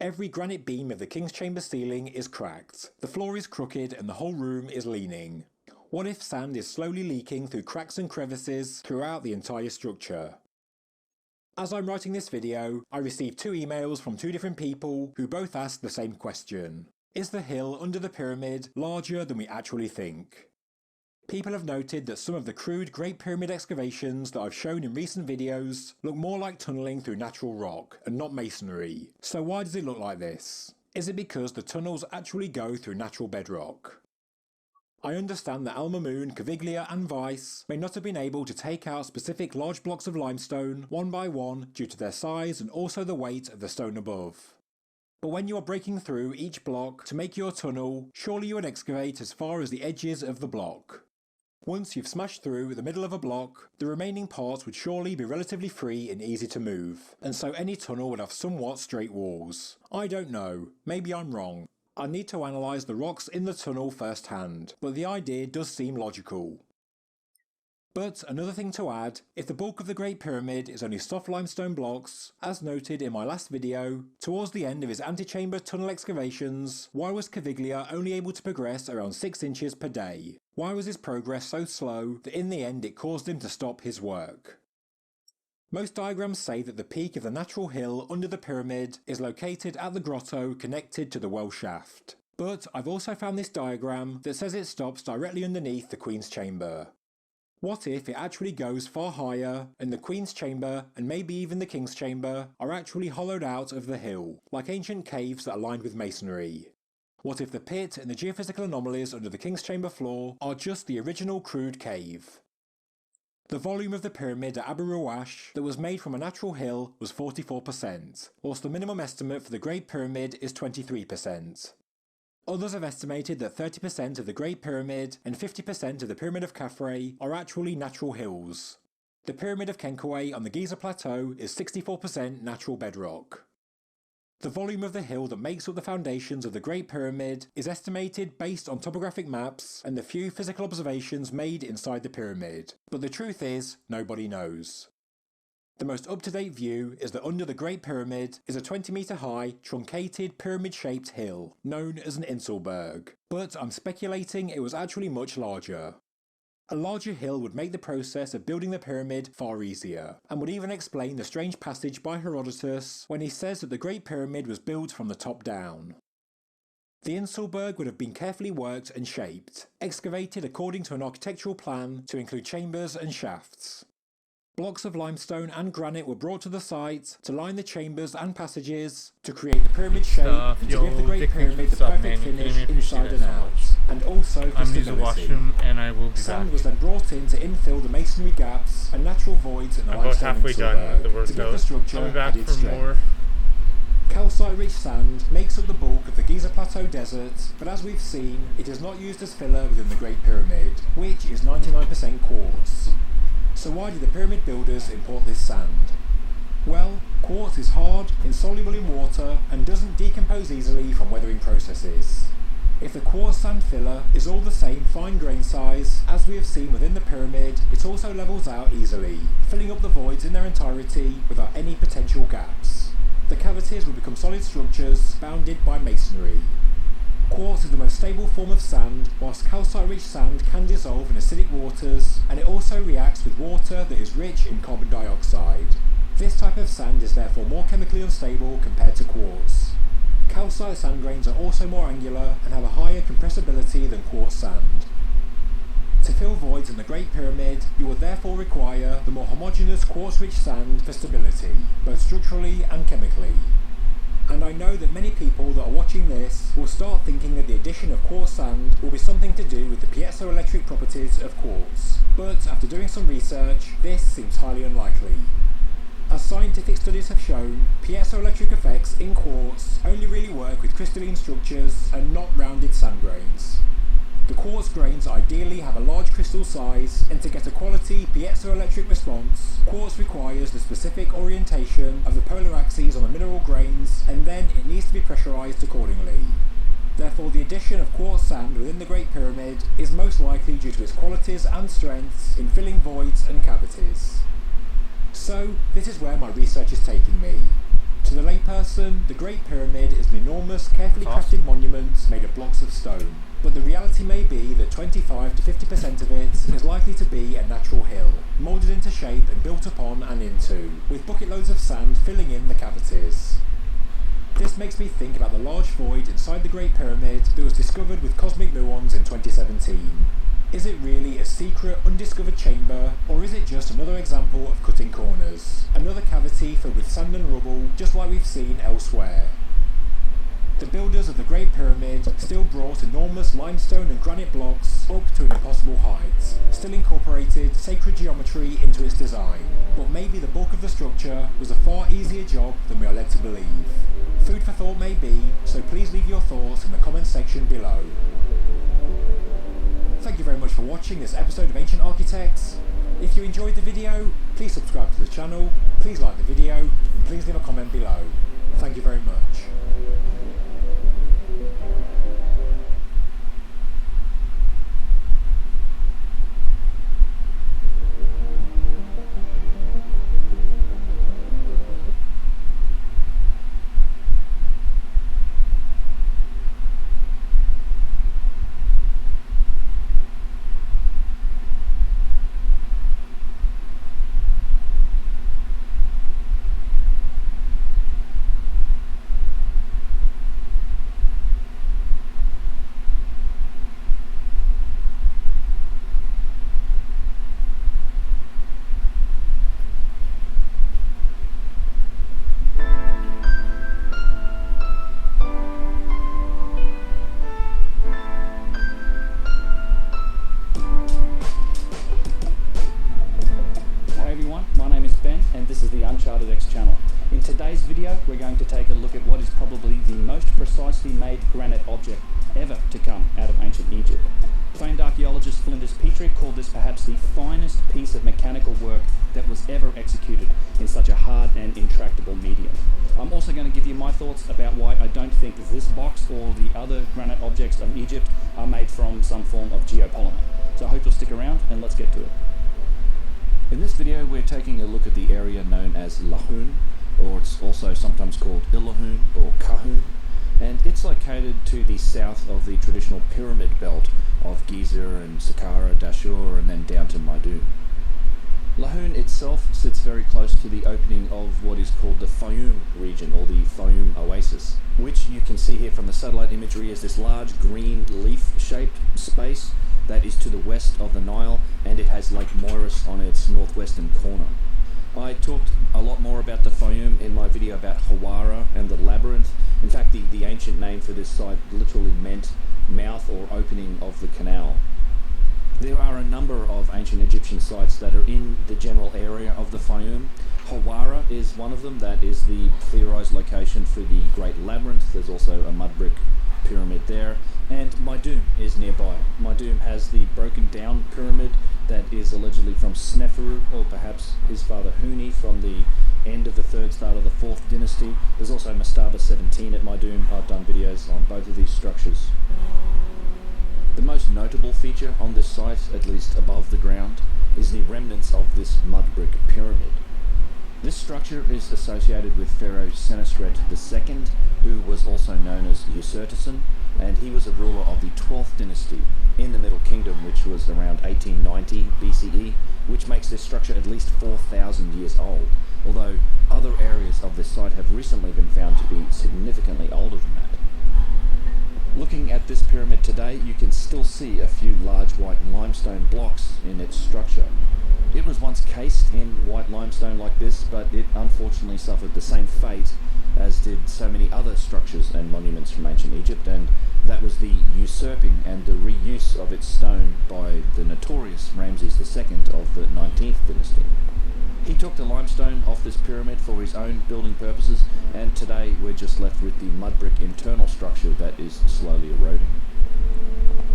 Every granite beam of the King's Chamber ceiling is cracked, the floor is crooked and the whole room is leaning. What if sand is slowly leaking through cracks and crevices throughout the entire structure? As I'm writing this video, I received 2 emails from 2 different people who both asked the same question. Is the hill under the pyramid larger than we actually think? People have noted that some of the crude Great Pyramid excavations that I've shown in recent videos look more like tunnelling through natural rock and not masonry. So why does it look like this? Is it because the tunnels actually go through natural bedrock? I understand that Al Mamun, Caviglia and Weiss may not have been able to take out specific large blocks of limestone one by one due to their size and also the weight of the stone above. But when you are breaking through each block to make your tunnel, surely you would excavate as far as the edges of the block. Once you've smashed through the middle of a block, the remaining parts would surely be relatively free and easy to move, and so any tunnel would have somewhat straight walls. I don't know, maybe I'm wrong. I need to analyse the rocks in the tunnel firsthand, but the idea does seem logical. But another thing to add, if the bulk of the Great Pyramid is only soft limestone blocks, as noted in my last video, towards the end of his antechamber tunnel excavations, why was Caviglia only able to progress around 6 inches per day? Why was his progress so slow that in the end it caused him to stop his work? Most diagrams say that the peak of the natural hill under the pyramid is located at the grotto connected to the well shaft. But I've also found this diagram that says it stops directly underneath the Queen's chamber. What if it actually goes far higher, and the Queen's chamber, and maybe even the King's chamber, are actually hollowed out of the hill, like ancient caves that are lined with masonry? What if the pit and the geophysical anomalies under the King's Chamber floor are just the original crude cave? The volume of the pyramid at Abu Rawash that was made from a natural hill was 44%, whilst the minimum estimate for the Great Pyramid is 23%. Others have estimated that 30% of the Great Pyramid and 50% of the Pyramid of Khafre are actually natural hills. The Pyramid of Kenkaway on the Giza Plateau is 64% natural bedrock. The volume of the hill that makes up the foundations of the Great Pyramid is estimated based on topographic maps and the few physical observations made inside the pyramid, but the truth is, nobody knows. The most up-to-date view is that under the Great Pyramid is a 20-metre high, truncated, pyramid-shaped hill, known as an Inselberg, but I'm speculating it was actually much larger. A larger hill would make the process of building the pyramid far easier, and would even explain the strange passage by Herodotus when he says that the Great Pyramid was built from the top down. The Inselberg would have been carefully worked and shaped, excavated according to an architectural plan to include chambers and shafts. Blocks of limestone and granite were brought to the site to line the chambers and passages to create the pyramid shape and to give the Great Pyramid the perfect finish inside and out, and also for stability. Sand was then brought in to infill the masonry gaps and natural voids in the limestone Inselberg to give the structure added strength. Calcite-rich sand makes up the bulk of the Giza Plateau desert, but as we've seen, it is not used as filler within the Great Pyramid, which is 99% quartz. So why did the pyramid builders import this sand? Well, quartz is hard, insoluble in water, and doesn't decompose easily from weathering processes. If the quartz sand filler is all the same fine grain size, as we have seen within the pyramid, it also levels out easily, filling up the voids in their entirety without any potential gaps. The cavities will become solid structures bounded by masonry. Quartz is the most stable form of sand, whilst calcite-rich sand can dissolve in acidic waters, and it also reacts with water that is rich in carbon dioxide. This type of sand is therefore more chemically unstable compared to quartz. Calcite sand grains are also more angular and have a higher compressibility than quartz sand. To fill voids in the Great Pyramid, you would therefore require the more homogeneous quartz-rich sand for stability, both structurally and chemically. And I know that many people that are watching this will start thinking that the addition of quartz sand will be something to do with the piezoelectric properties of quartz, but after doing some research, this seems highly unlikely. As scientific studies have shown, piezoelectric effects in quartz only really work with crystalline structures and not rounded sand grains. The quartz grains ideally have a large crystal size, and to get a quality piezoelectric response, quartz requires the specific orientation of the polar axes on the mineral grains, and then it needs to be pressurized accordingly. Therefore, the addition of quartz sand within the Great Pyramid is most likely due to its qualities and strengths in filling voids and cavities. So, this is where my research is taking me. To the layperson, the Great Pyramid is an enormous, carefully crafted monument made of blocks of stone. But the reality may be that 25 to 50% of it is likely to be a natural hill, moulded into shape and built upon and into, with bucket loads of sand filling in the cavities. This makes me think about the large void inside the Great Pyramid that was discovered with cosmic muons in 2017. Is it really a secret, undiscovered chamber, or is it just another example of cutting corners? Another cavity filled with sand and rubble, just like we've seen elsewhere. The builders of the Great Pyramid still brought enormous limestone and granite blocks up to an impossible height, still incorporated sacred geometry into its design, but maybe the bulk of the structure was a far easier job than we are led to believe. Food for thought may be, so please leave your thoughts in the comments section below. Thank you very much for watching this episode of Ancient Architects. If you enjoyed the video, please subscribe to the channel, please like the video, and please leave a comment below. Thank you very much. X channel. In today's video, we're going to take a look at what is probably the most precisely made granite object ever to come out of ancient Egypt. Famed archaeologist Flinders Petrie called this perhaps the finest piece of mechanical work that was ever executed in such a hard and intractable medium. I'm also going to give you my thoughts about why I don't think this box or the other granite objects of Egypt are made from some form of geopolymer. So I hope you'll stick around and let's get to it. In this video, we're taking a look at the area known as Lahun, or it's also sometimes called Illahun or Kahun, and it's located to the south of the traditional pyramid belt of Giza and Saqqara, Dashur, and then down to Maidum. Lahun itself sits very close to the opening of what is called the Fayum region, or the Fayum Oasis, which you can see here from the satellite imagery as this large green leaf-shaped space that is to the west of the Nile, and it has Lake Moeris on its northwestern corner. I talked a lot more about the Fayum in my video about Hawara and the labyrinth. In fact, the ancient name for this site literally meant mouth or opening of the canal. There are a number of ancient Egyptian sites that are in the general area of the Fayum. Hawara is one of them. That is the theorized location for the Great Labyrinth. There's also a mud brick pyramid there. And Maidum is nearby. Maidum has the broken down pyramid that is allegedly from Sneferu, or perhaps his father Huni from the end of the 3rd, start of the 4th dynasty. There's also Mastaba 17 at Maidum. I've done videos on both of these structures. The most notable feature on this site, at least above the ground, is the remnants of this mud brick pyramid. This structure is associated with Pharaoh Senusret II, who was also known as Usertesen, and he was a ruler of the 12th dynasty in the Middle Kingdom, which was around 1890 BCE, which makes this structure at least 4,000 years old, although other areas of this site have recently been found to be significantly older than that. Looking at this pyramid today, you can still see a few large white limestone blocks in its structure. It was once cased in white limestone like this, but it unfortunately suffered the same fate as did so many other structures and monuments from ancient Egypt, and that was the usurping and the reuse of its stone by the notorious Ramses II of the 19th dynasty. He took the limestone off this pyramid for his own building purposes, and today we're just left with the mud brick internal structure that is slowly eroding.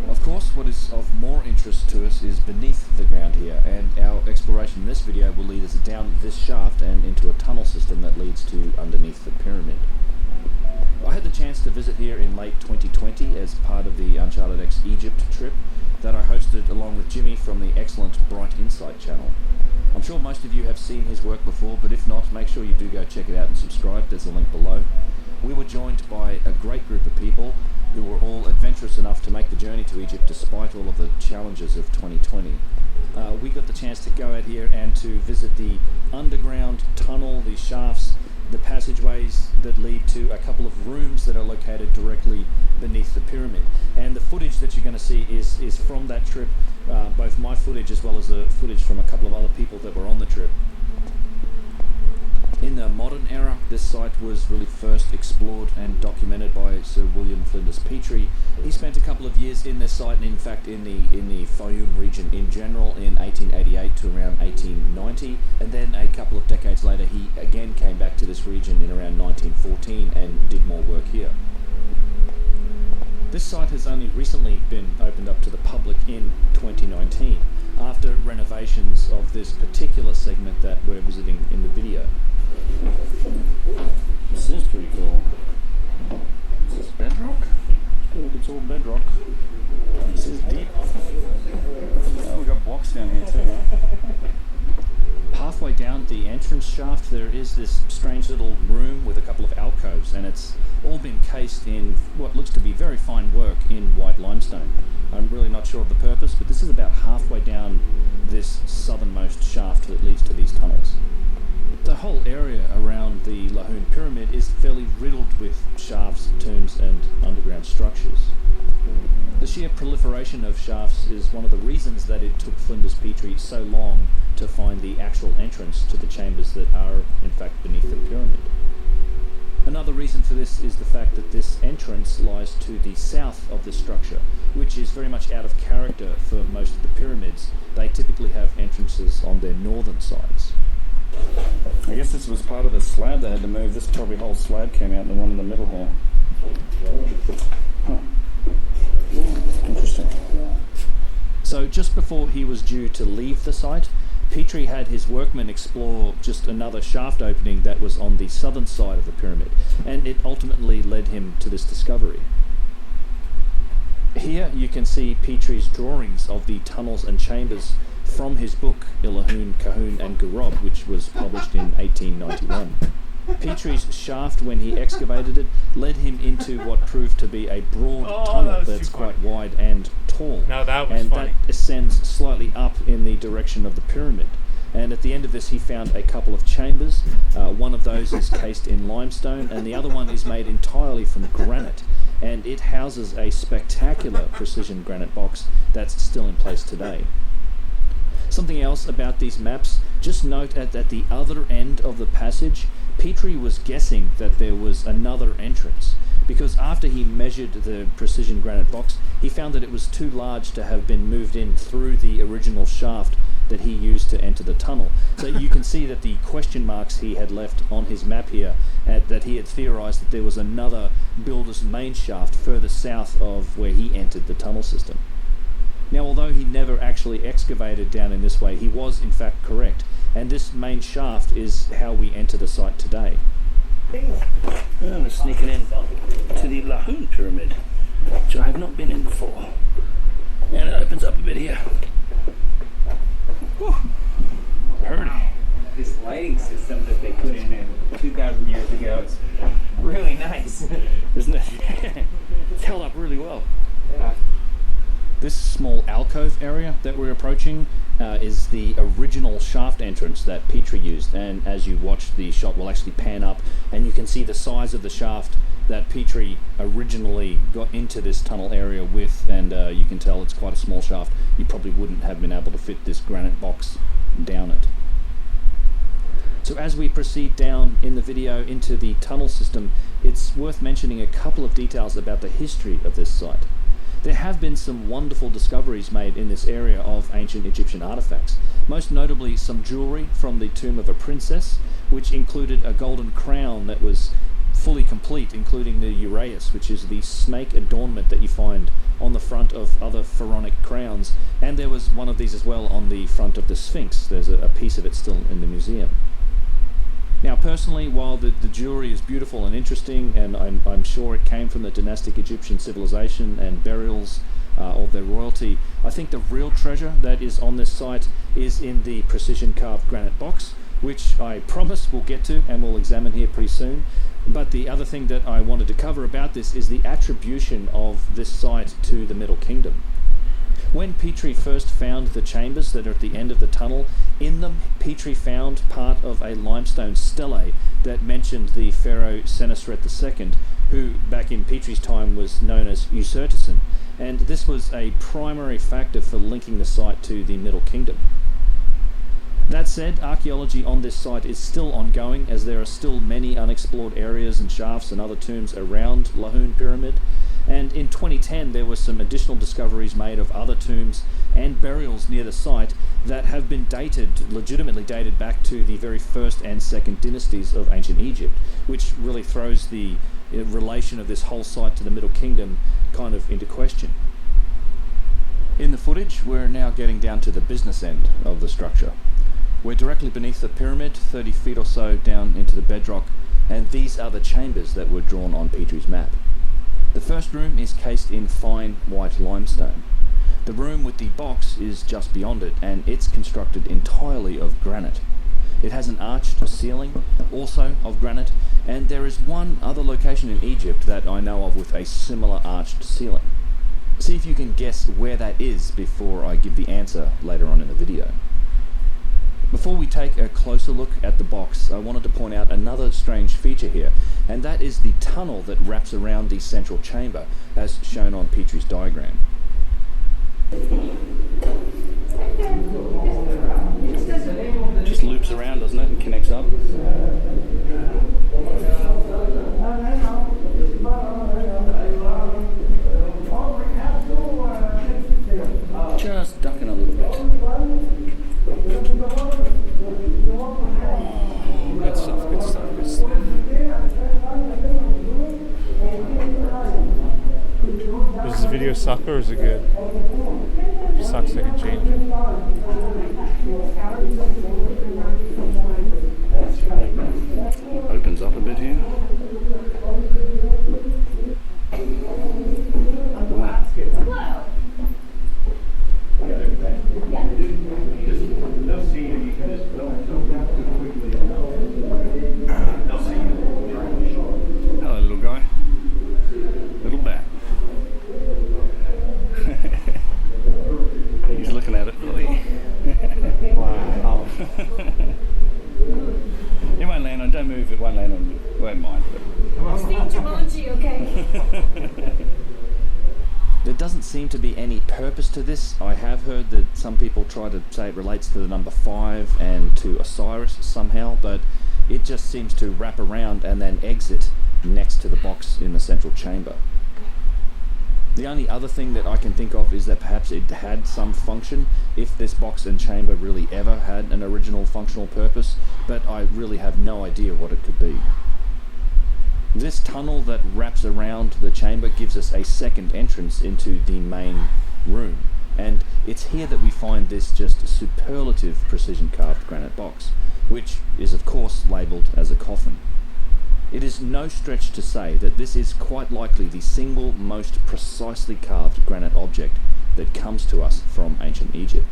Of course, what is of more interest to us is beneath the ground here, and our exploration in this video will lead us down this shaft and into a tunnel system that leads to underneath the pyramid. I had the chance to visit here in late 2020 as part of the Uncharted X Egypt trip that I hosted along with Jimmy from the excellent Bright Insight channel. I'm sure most of you have seen his work before, but if not, make sure you do go check it out and subscribe. There's a link below. We were joined by a great group of people who were all adventurous enough to make the journey to Egypt despite all of the challenges of 2020. We got the chance to go out here and to visit the underground tunnel, the shafts, the passageways that lead to a couple of rooms that are located directly beneath the pyramid. And the footage that you're going to see is from that trip, both my footage as well as the footage from a couple of other people that were on the trip. In the modern era, this site was really first explored and documented by Sir William Flinders Petrie. He spent a couple of years in this site, and in fact in the Fayum region in general, in 1888 to around 1890, and then a couple of decades later he again came back to this region in around 1914 and did more work here. This site has only recently been opened up to the public in 2019, after renovations of this particular segment that we're visiting in the video. This is pretty cool. Is this bedrock? It's all bedrock. This is deep. Oh, we've got blocks down here too. Halfway down the entrance shaft there is this strange little room with a couple of alcoves, and it's all been cased in what looks to be very fine work in white limestone. I'm really not sure of the purpose, but this is about halfway down this southernmost shaft that leads to these tunnels. The whole area around the Lahun pyramid is fairly riddled with shafts, tombs and underground structures. The sheer proliferation of shafts is one of the reasons that it took Flinders Petrie so long to find the actual entrance to the chambers that are in fact beneath the pyramid. Another reason for this is the fact that this entrance lies to the south of the structure, which is very much out of character for most of the pyramids. They typically have entrances on their northern sides. I guess this was part of the slab they had to move. This probably whole slab came out, and the one in the middle here. Huh. Interesting. So just before he was due to leave the site, Petrie had his workmen explore just another shaft opening that was on the southern side of the pyramid, and it ultimately led him to this discovery. Here you can see Petrie's drawings of the tunnels and chambers from his book Illahun, Kahun and Gurob, which was published in 1891. Petrie's shaft, when he excavated it, led him into what proved to be a broad tunnel that's quite wide and tall. No, that was funny. That ascends slightly up in the direction of the pyramid. And at the end of this, he found a couple of chambers. One of those is cased in limestone, and the other one is made entirely from granite. And it houses a spectacular precision granite box that's still in place today. Something else about these maps, just note at the other end of the passage, Petrie was guessing that there was another entrance, because after he measured the precision granite box, he found that it was too large to have been moved in through the original shaft that he used to enter the tunnel. So you can see that the question marks he had left on his map here, that he had theorized that there was another builder's main shaft further south of where he entered the tunnel system. Now, although he never actually excavated down in this way, he was in fact correct, and this main shaft is how we enter the site today. We're sneaking in to the Lahun pyramid, which I have not been in before. And it opens up a bit here. Whew. Pretty. This lighting system that they put in 2,000 years ago is really nice. Isn't it? It's held up really well. This small alcove area that we're approaching is the original shaft entrance that Petrie used, and as you watch, the shot will actually pan up and you can see the size of the shaft that Petrie originally got into this tunnel area with, and you can tell it's quite a small shaft. You probably wouldn't have been able to fit this granite box down it. So as we proceed down in the video into the tunnel system, it's worth mentioning a couple of details about the history of this site. There have been some wonderful discoveries made in this area of ancient Egyptian artifacts, most notably some jewelry from the tomb of a princess, which included a golden crown that was fully complete, including the uraeus, which is the snake adornment that you find on the front of other pharaonic crowns, and there was one of these as well on the front of the Sphinx. There's a piece of it still in the museum. Now, personally, while the jewelry is beautiful and interesting, and I'm sure it came from the dynastic Egyptian civilization and burials of their royalty, I think the real treasure that is on this site is in the precision carved granite box, which I promise we'll get to and we'll examine here pretty soon. But the other thing that I wanted to cover about this is the attribution of this site to the Middle Kingdom. When Petrie first found the chambers that are at the end of the tunnel, in them Petrie found part of a limestone stele that mentioned the pharaoh Senusret II, who back in Petrie's time was known as Usertesen, and this was a primary factor for linking the site to the Middle Kingdom. That said, archaeology on this site is still ongoing, as there are still many unexplored areas and shafts and other tombs around Lahun Pyramid. And in 2010 there were some additional discoveries made of other tombs and burials near the site that have been legitimately dated back to the very first and second dynasties of ancient Egypt, which really throws the relation of this whole site to the Middle Kingdom kind of into question. In the footage, we're now getting down to the business end of the structure. We're directly beneath the pyramid, 30 feet or so down into the bedrock, and these are the chambers that were drawn on Petrie's map. The first room is cased in fine white limestone. The room with the box is just beyond it, and it's constructed entirely of granite. It has an arched ceiling, also of granite, and there is one other location in Egypt that I know of with a similar arched ceiling. See if you can guess where that is before I give the answer later on in the video. Before we take a closer look at the box, I wanted to point out another strange feature here, and that is the tunnel that wraps around the central chamber, as shown on Petrie's diagram. Just loops around, doesn't it, and connects up. Just ducking a little bit. a sucker or is it good? If it sucks, I can change it. Opens up a bit here. Wow. Hello, little guy. Little bat. He's looking at it. Wow. It won't land on. Don't move. It won't land on you. It won't mind. It's being Jumanji, okay? There doesn't seem to be any purpose to this. I have heard that some people try to say it relates to the number 5 and to Osiris somehow, but it just seems to wrap around and then exit next to the box in the central chamber. The only other thing that I can think of is that perhaps it had some function, if this box and chamber really ever had an original functional purpose, but I really have no idea what it could be. This tunnel that wraps around the chamber gives us a second entrance into the main room, and it's here that we find this just superlative precision carved granite box, which is of course labelled as a coffin. It is no stretch to say that this is quite likely the single most precisely carved granite object that comes to us from ancient Egypt.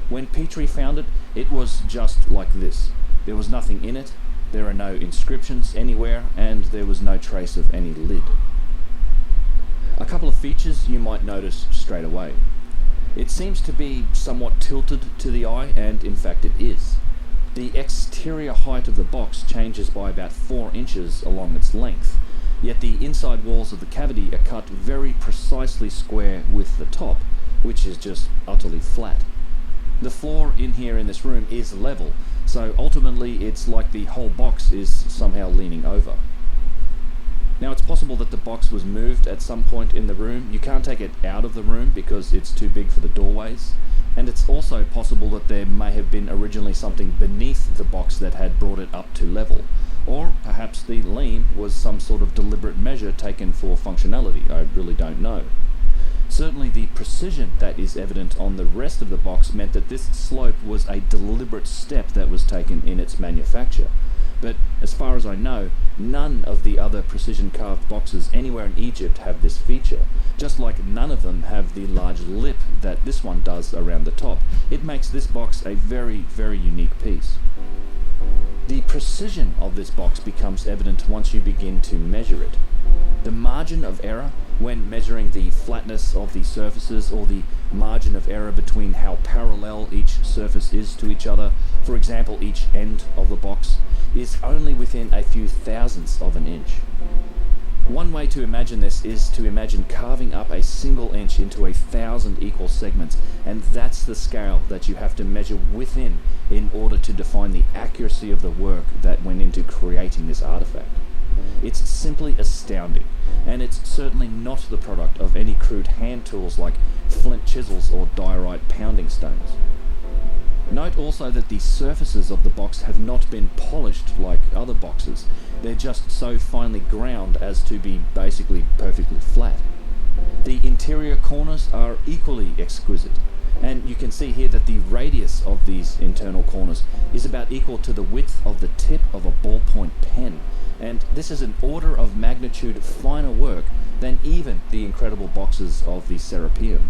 When Petrie found it, it was just like this. There was nothing in it, there are no inscriptions anywhere, and there was no trace of any lid. A couple of features you might notice straight away. It seems to be somewhat tilted to the eye, and in fact it is. The exterior height of the box changes by about 4 inches along its length, yet the inside walls of the cavity are cut very precisely square with the top, which is just utterly flat. The floor in here in this room is level, so ultimately it's like the whole box is somehow leaning over. Now it's possible that the box was moved at some point in the room. You can't take it out of the room because it's too big for the doorways. And it's also possible that there may have been originally something beneath the box that had brought it up to level. Or perhaps the lean was some sort of deliberate measure taken for functionality. I really don't know. Certainly the precision that is evident on the rest of the box meant that this slope was a deliberate step that was taken in its manufacture. But as far as I know, none of the other precision carved boxes anywhere in Egypt have this feature, just like none of them have the large lip that this one does around the top. It makes this box a very, very unique piece. The precision of this box becomes evident once you begin to measure it. The margin of error when measuring the flatness of the surfaces, or the margin of error between how parallel each surface is to each other, for example each end of the box, is only within a few thousandths of an inch. One way to imagine this is to imagine carving up a single inch into 1,000 equal segments, and that's the scale that you have to measure within in order to define the accuracy of the work that went into creating this artifact. It's simply astounding, and it's certainly not the product of any crude hand tools like flint chisels or diorite pounding stones. Note also that the surfaces of the box have not been polished like other boxes. They're just so finely ground as to be basically perfectly flat. The interior corners are equally exquisite, and you can see here that the radius of these internal corners is about equal to the width of the tip of a ballpoint pen, and this is an order of magnitude finer work than even the incredible boxes of the Serapeum.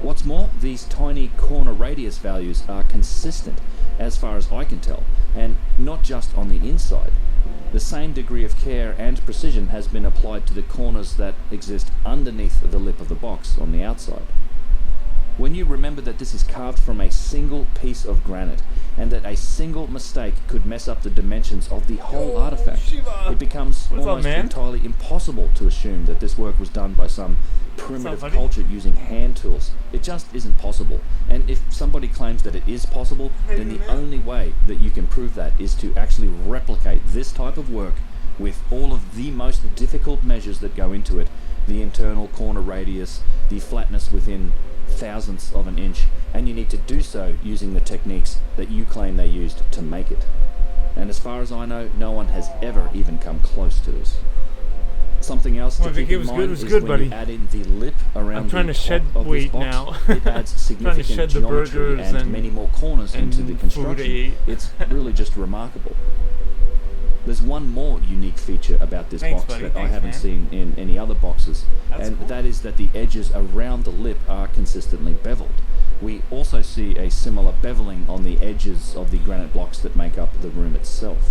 What's more, these tiny corner radius values are consistent as far as I can tell, and not just on the inside. The same degree of care and precision has been applied to the corners that exist underneath the lip of the box on the outside. When you remember that this is carved from a single piece of granite, and that a single mistake could mess up the dimensions of the whole artifact, it becomes almost entirely impossible to assume that this work was done by some primitive culture using hand tools. It just isn't possible. And if somebody claims that it is possible, then the only way that you can prove that is to actually replicate this type of work with all of the most difficult measures that go into it, the internal corner radius, the flatness within thousandths of an inch, and you need to do so using the techniques that you claim they used to make it. And as far as I know, no one has ever even come close to this. Something else Well, to I think keep it in was good, mind it was is good, when you buddy. add in the lip around I'm trying the to shed top of this weight box, now. it adds significant shed the geometry burgers and and- many more corners into the and construction. food I ate. It's really just remarkable. There's one more unique feature about this Thanks, box buddy. that I Thanks, haven't man. seen in any other boxes, That's and cool. that is that the edges around the lip are consistently beveled. We also see a similar beveling on the edges of the granite blocks that make up the room itself.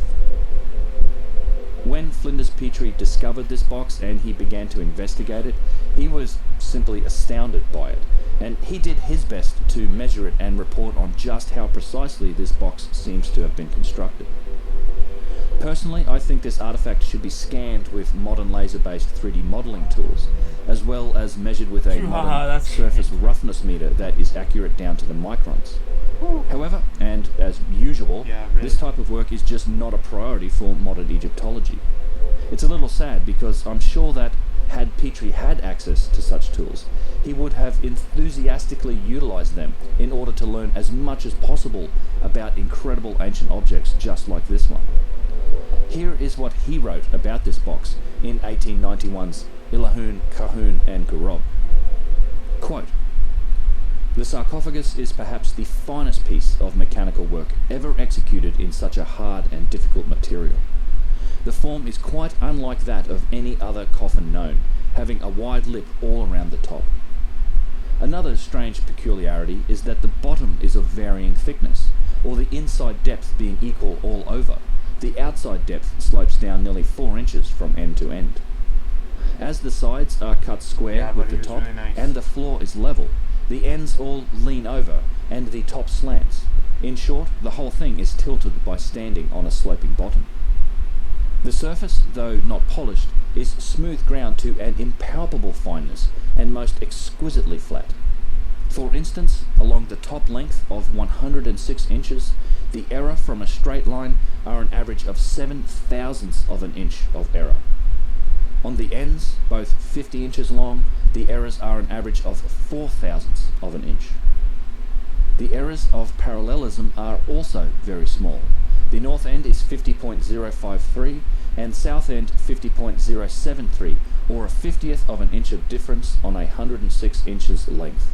When Flinders Petrie discovered this box and he began to investigate it, he was simply astounded by it, and he did his best to measure it and report on just how precisely this box seems to have been constructed. Personally, I think this artifact should be scanned with modern laser-based 3D modelling tools, as well as measured with a modern that's surface roughness meter that is accurate down to the microns. However, and as usual, Yeah, really. this type of work is just not a priority for modern Egyptology. It's a little sad because I'm sure that had Petrie had access to such tools, he would have enthusiastically utilised them in order to learn as much as possible about incredible ancient objects just like this one. Here is what he wrote about this box in 1891's Ilahun, Kahun and Gorob. Quote, "The sarcophagus is perhaps the finest piece of mechanical work ever executed in such a hard and difficult material. The form is quite unlike that of any other coffin known, having a wide lip all around the top. Another strange peculiarity is that the bottom is of varying thickness, or the inside depth being equal all over. The outside depth slopes down nearly 4 inches from end to end. As the sides are cut square Yeah, with buddy, the it was top really nice. and the floor is level, the ends all lean over and the top slants. In short, the whole thing is tilted by standing on a sloping bottom. The surface, though not polished, is smooth ground to an impalpable fineness and most exquisitely flat. For instance, along the top length of 106 inches, the error from a straight line are an average of 7/1000ths of an inch of error. On the ends, both 50 inches long, the errors are an average of 4/1000ths of an inch. The errors of parallelism are also very small. The north end is 50.053 and south end 50.073, or a 50th of an inch of difference on 106 inches length.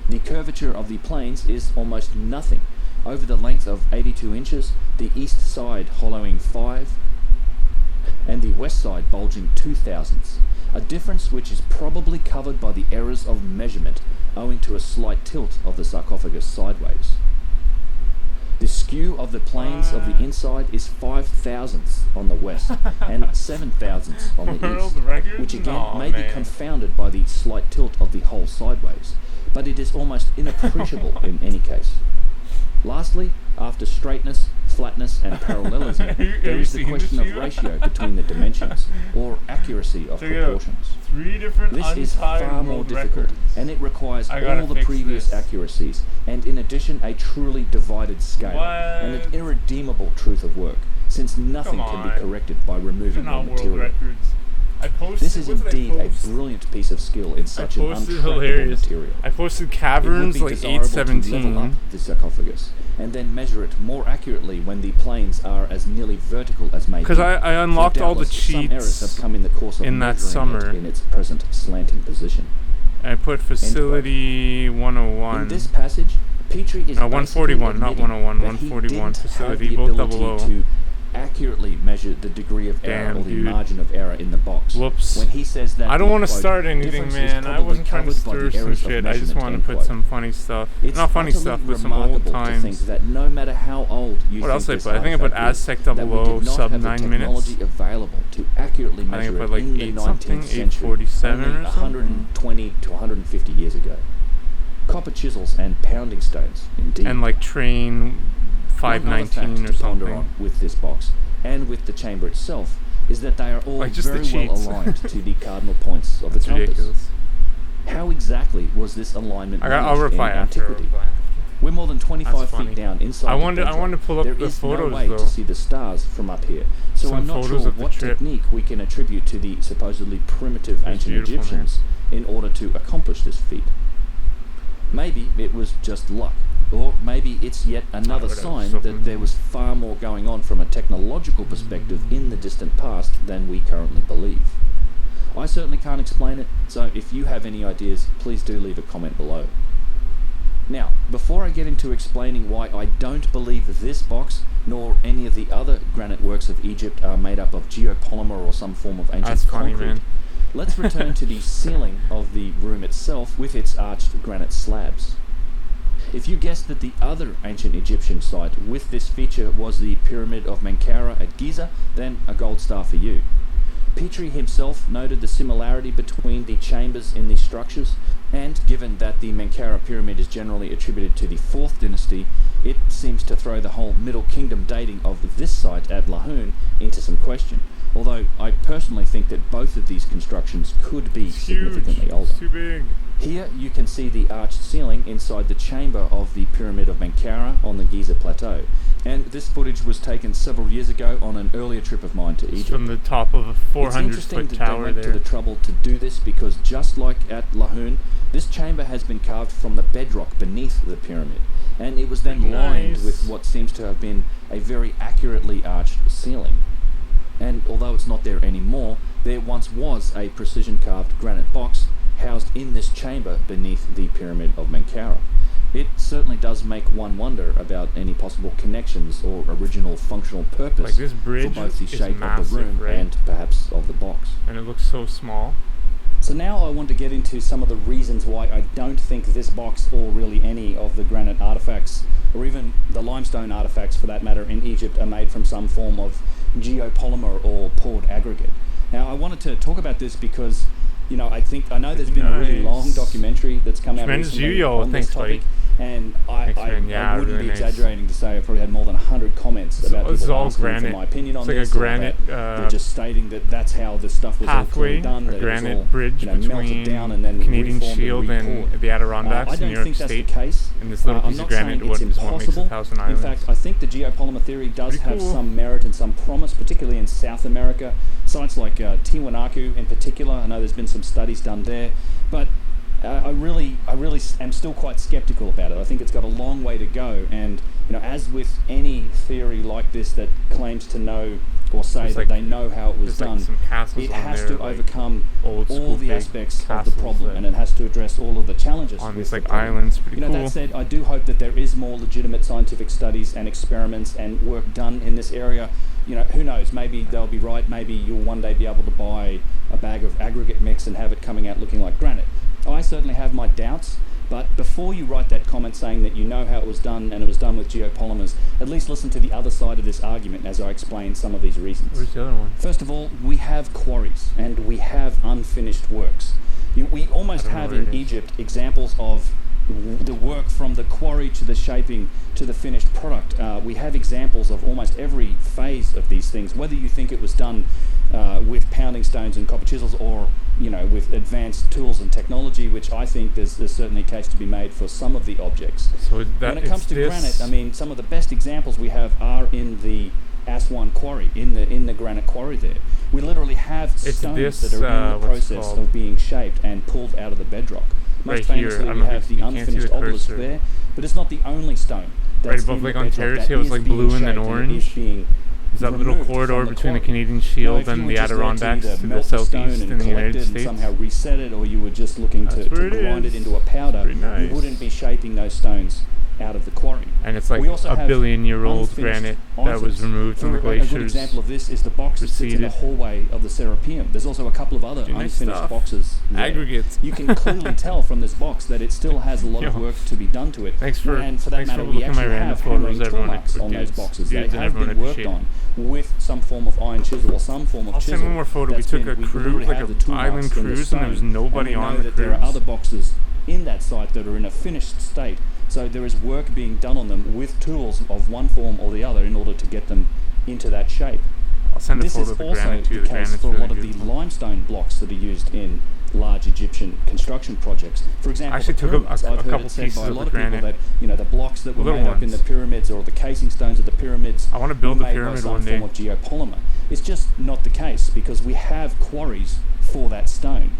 The curvature of the planes is almost nothing. Over the length of 82 inches, the east side hollowing 5 and the west side bulging 0.002, a difference which is probably covered by the errors of measurement owing to a slight tilt of the sarcophagus sideways. The skew of the planes of the inside is 0.005 on the west and 0.007 on the World east, record? which again Aw, may be man. confounded by the slight tilt of the whole sideways, but it is almost inappreciable in any case. Lastly, after straightness, flatness and parallelism, there is the question of ratio between the dimensions, or accuracy of Check it out. proportions. 3 different This is untied far more world difficult, records. and it requires I gotta all the fix previous this. accuracies, and in addition a truly divided scale, and an What? irredeemable truth of work, since nothing Come can be on. corrected by These are removing the not world material. records. I posted. This is what did I indeed a post? brilliant piece of skill in I such an posted untrackable hilarious. material. I posted It would caverns be like desirable to level 817. up the sarcophagus and then measure it more accurately when the planes are as nearly vertical as may be. Because I For unlocked all the doubtless some errors have cheats. come in the course of in that measuring summer. it in its present slanting position. I put facility 101. In this passage, Petrie is 141, not basically admitting 101, that he 141 didn't facility, have the both ability 00. to accurately measure the degree of error Damn, or the dude. margin of error in the box. Whoops. When he says that I don't the, want to quote, start anything, difference is man. I probably wasn't trying to covered by stir the some errors of shit. I just measurement, want to end put quote. some funny stuff. It's Not funny utterly stuff, but some old remarkable to think times. that no matter how old you What think else I this put? I think I put artifact is, Aztec that we 00 did not sub have the 9 minutes. technology available to accurately I think I measure put it like in the 8 something, 19th century, 847 only or something. 120 to 150 years ago. Copper chisels and pounding stones, indeed. And like train One other 519 fact or to ponder something. on with this box and with the chamber itself is that they are all Like, just the very well cheats. aligned to the cardinal points of the That's compass. ridiculous. How exactly was this alignment I'll managed reply in after. antiquity? We're more than 25 That's funny. feet down inside I the wanted- I bedrock. wanted to pull up There the is photos, no way though. to see the stars from up here, so Some I'm not photos sure of the what trip. technique we can attribute to the supposedly primitive It's ancient beautiful, Egyptians in order to accomplish this feat. Maybe it was just luck, or maybe it's yet another whatever, sign something. that there was far more going on from a technological perspective in the distant past than we currently believe. I certainly can't explain it, so if you have any ideas, please do leave a comment below. Now, before I get into explaining why I don't believe this box, nor any of the other granite works of Egypt are made up of geopolymer or some form of ancient That's funny, concrete, man. let's return to the ceiling of the room itself with its arched granite slabs. If you guessed that the other ancient Egyptian site with this feature was the Pyramid of Menkaure at Giza, then a gold star for you. Petrie himself noted the similarity between the chambers in these structures, and given that the Menkaure pyramid is generally attributed to the 4th dynasty, it seems to throw the whole Middle Kingdom dating of this site at Lahoun into some question, although I personally think that both of these constructions could be significantly older. It's too big. Here you can see the arched ceiling inside the chamber of the Pyramid of Menkaure on the Giza Plateau, and this footage was taken several years ago on an earlier trip of mine to Egypt. From the top of a It's 400-foot interesting that they tower went there. to the trouble to do this because just like at Lahoun, this chamber has been carved from the bedrock beneath the pyramid, and it was then lined Nice. with what seems to have been a very accurately arched ceiling. And although it's not there anymore, there once was a precision carved granite box housed in this chamber beneath the Pyramid of Menkaure. It certainly does make one wonder about any possible connections or original functional purpose Like, this for bridge both the is shape of massive, the room right? and perhaps of the box. And it looks so small. So now I want to get into some of the reasons why I don't think this box, or really any of the granite artifacts, or even the limestone artifacts for that matter in Egypt, are made from some form of geopolymer or poured aggregate. Now I wanted to talk about this because, you know, I know there's been a really Nice. long documentary that's come out Tremendous recently yo, on this thanks, topic, buddy. and I Thanks, man. Yeah, wouldn't really be nice. exaggerating to say I've probably had more than 100 comments about It's people all asking granite. for my opinion on It's like this. a or granite, that they're just stating that that's how this stuff was all Pathway, clearly done, a that it was granite all, bridge you know, melted between down and then Canadian reformed Shield and re-poured. the Adirondacks I in don't New York think that's State. the case. And this little I'm piece not of granite saying it's is what makes a impossible. Thousand In Islands. fact, I think the geopolymer theory does Pretty have cool. some merit and some promise, particularly in South America. Sites like Tiwanaku in particular. I know there's been some studies done there, but I really am still quite skeptical about it. I think it's got a long way to go, and you know, as with any theory like this that claims to know or say There's that like- they know how it was there's like done, some castles it on has there, to like overcome old all school the big aspects of the castles problem, that- and it has to address all of the challenges on with these the like problem. islands. Pretty You know, cool. that said, I do hope that there is more legitimate scientific studies and experiments and work done in this area. You know, who knows? Maybe they'll be right. Maybe you'll one day be able to buy a bag of aggregate mix and have it coming out looking like granite. I certainly have my doubts, but before you write that comment saying that you know how it was done and it was done with geopolymers, at least listen to the other side of this argument as I explain some of these reasons. Where's the other one? First of all, we have quarries and we have unfinished works. We almost I don't know have where in it is. Egypt examples of the work from the quarry to the shaping to the finished product. We have examples of almost every phase of these things, whether you think it was done with pounding stones and copper chisels, or you know, with advanced tools and technology, which I think there's certainly a case to be made for some of the objects. So that When it comes it's to this, granite, I mean, some of the best examples we have are in the Aswan quarry, in the granite quarry there. We literally have It's stones this, that are in the what's it process called? of being shaped and pulled out of the bedrock. Right Most here. I famously, don't we know if have the you can't see unfinished the obelisk cursor. there, but it's not the only stone Right that's above, in like, the on bedrock terrace that here, it was is like being blue and then shaped, and it orange. is being There's that little removed corridor from the between the quarry. Canadian Now, Shield if you and were the just there to Adirondacks either to the melt the stone southeast and in the collect United it and States. somehow reset it, or you were just looking That's to where it grind is. it into a powder, Pretty nice. you wouldn't be shaping those stones out of the quarry. And it's like We also a have billion-year-old unfinished granite that was items. removed from the A glaciers. good example of this is the box that sits in the receded. hallway of the Serapeum. There's also a couple of other Pretty nice unfinished stuff. boxes there. Aggregates. You can clearly tell from this box that it still has a lot of Yo. work to be done to it. Thanks for- and for that thanks for matter, we looking at my actually random have photos, hammering tool everyone. marks on those Dudes- boxes. dudes They and have everyone been worked appreciate on with some form of iron chisel or some form of I'll chisel. send one more photo. We that's took been- a we cruise, literally like have a the tool island marks in the cruise, and there was stone. nobody and we on know the that there are cruise. other boxes in that site that are in a finished state. So there is work being done on them with tools of one form or the other in order to get them into that shape. I'll send a This photo is of the also granite the too. The case granite's for a really lot of the beautiful. limestone blocks that are used in large Egyptian construction projects. For example, I actually the took pyramids. a I've heard couple it said pieces by a of lot the of people granite. that, you know, the blocks that were Little made up in the ones. pyramids or the casing stones of the pyramids I wanna build were the made pyramid by some one day. form of geopolymer. It's just not the case because we have quarries for that stone.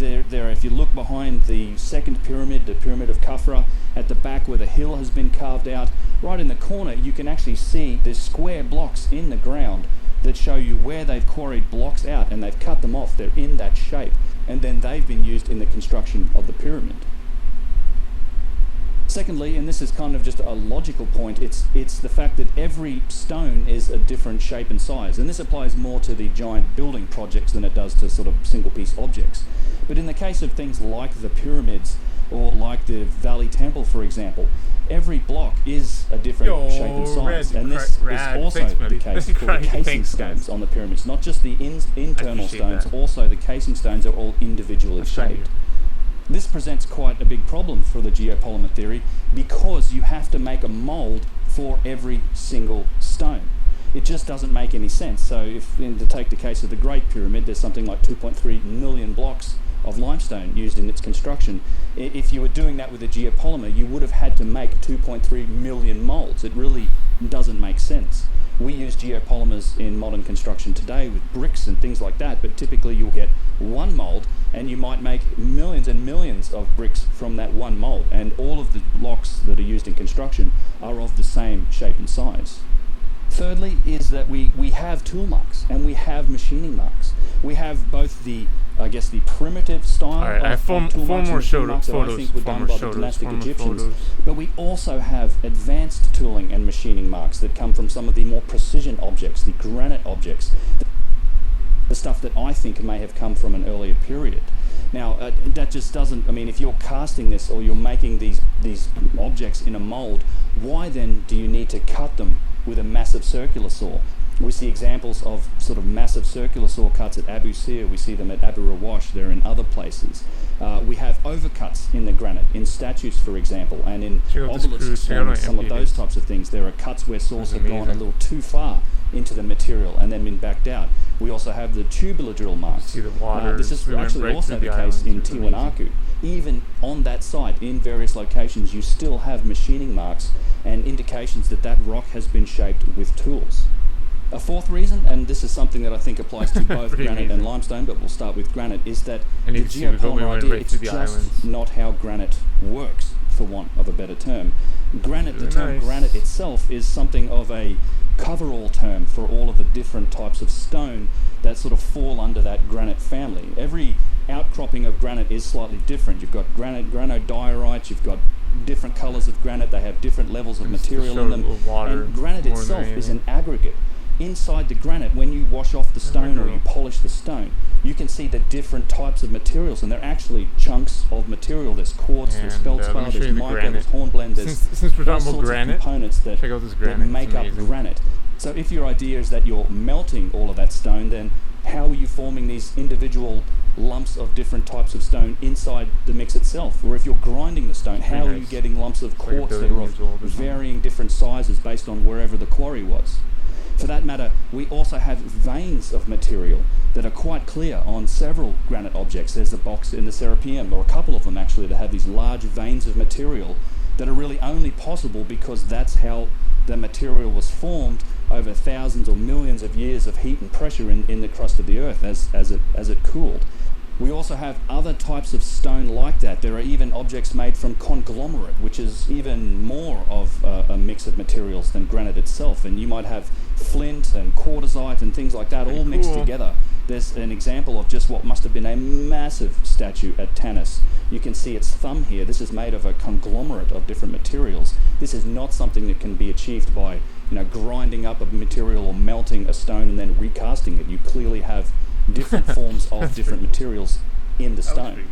If you look behind the second pyramid, the Pyramid of Khafra, at the back where the hill has been carved out, right in the corner, you can actually see the square blocks in the ground that show you where they've quarried blocks out and they've cut them off. They're in that shape, and then they've been used in the construction of the pyramid. Secondly, and this is kind of just a logical point, it's the fact that every stone is a different shape and size, and this applies more to the giant building projects than it does to sort of single piece objects. But in the case of things like the pyramids or like the Valley Temple, for example, every block is a different shape and size, and this is also the case for the casing stones on the pyramids. Not just the internal stones, also the casing stones are all individually shaped. This presents quite a big problem for the geopolymer theory because you have to make a mold for every single stone. It just doesn't make any sense. So if, to take the case of the Great Pyramid, there's something like 2.3 million blocks of limestone used in its construction. If you were doing that with a geopolymer, you would have had to make 2.3 million molds. It really doesn't make sense. We use geopolymers in modern construction today with bricks and things like that, but typically you'll get one mold and you might make millions and millions of bricks from that one mold, and all of the blocks that are used in construction are of the same shape and size. Thirdly is that we have tool marks and we have machining marks. We have both the, I guess, the primitive style of tool marks that I think were done by the dynastic Egyptians, but we also have advanced tooling and machining marks that come from some of the more precision objects, the granite objects, the stuff that I think may have come from an earlier period. Now, that just doesn't, I mean, if you're casting this or you're making these objects in a mold, why then do you need to cut them with a massive circular saw? We see examples of sort of massive circular saw cuts at Abu Sir. We see them at Abu Rawash. They're in other places. We have overcuts in the granite, in statues, for example, and in obelisks and some of those types of things. There are cuts where saws have gone a little too far into the material and then been backed out. We also have the tubular drill marks. See the water. This is actually also the case in Tiwanaku. Even on that site, in various locations, you still have machining marks and indications that that rock has been shaped with tools. A fourth reason, and this is something that I think applies to both granite and limestone, but we'll start with granite, is that the geopolymer idea, it's just not how granite works, for want of a better term. Granite, the term granite itself, is something of a cover-all term for all of the different types of stone that sort of fall under that granite family. Every outcropping of granite is slightly different. You've got granodiorite, you've got different colours of granite, they have different levels of material in them, and granite itself is an aggregate. Inside the granite, when you wash off the stone or you polish the stone, you can see the different types of materials, and they're actually chunks of material. There's quartz, there's feldspar, there's mica, there's hornblende, there's since we're talking all about sorts of components that make up granite. So if your idea is that you're melting all of that stone, then how are you forming these individual lumps of different types of stone inside the mix itself? Or if you're grinding the stone, how are you getting lumps of quartz that are of varying different sizes based on wherever the quarry was? For that matter, we also have veins of material that are quite clear on several granite objects. There's a box in the Serapeum, or a couple of them actually, that have these large veins of material that are really only possible because that's how the material was formed over thousands or millions of years of heat and pressure in the crust of the earth as it cooled. We also have other types of stone like that. There are even objects made from conglomerate, which is even more of a mix of materials than granite itself. And you might have flint and quartzite and things like that all mixed together. There's an example of just what must have been a massive statue at Tanis. You can see its thumb here. This is made of a conglomerate of different materials. This is not something that can be achieved by, grinding up a material or melting a stone and then recasting it. You clearly have different forms of different materials in the stone.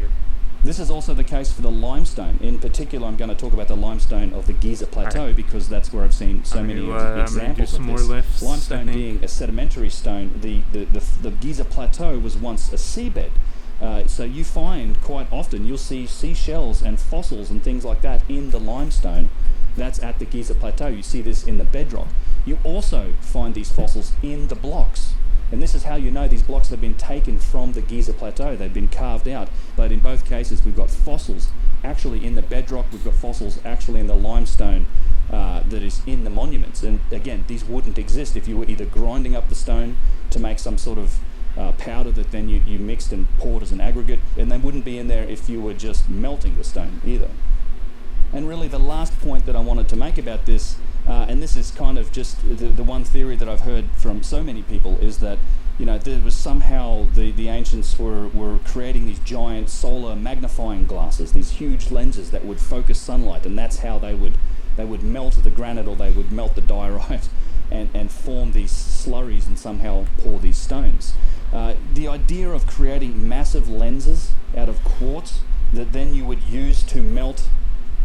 This is also the case for the limestone. In particular, I'm going to talk about the limestone of the Giza Plateau because that's where I've seen so many examples of this. Limestone being a sedimentary stone, the Giza Plateau was once a seabed. So you find quite often, you'll see seashells and fossils and things like that in the limestone. That's at the Giza Plateau. You see this in the bedrock. You also find these fossils in the blocks. And this is how you know these blocks have been taken from the Giza Plateau. They've been carved out. But in both cases, we've got fossils actually in the bedrock. We've got fossils actually in the limestone that is in the monuments. And again, these wouldn't exist if you were either grinding up the stone to make some sort of powder that then you mixed and poured as an aggregate. And they wouldn't be in there if you were just melting the stone either. And really the last point that I wanted to make about this And this is kind of just the one theory that I've heard from so many people, is that, you know, there was somehow the ancients were creating these giant solar magnifying glasses, these huge lenses that would focus sunlight, and that's how they would melt the granite, or they would melt the diorite and form these slurries and somehow pour these stones. The idea of creating massive lenses out of quartz that then you would use to melt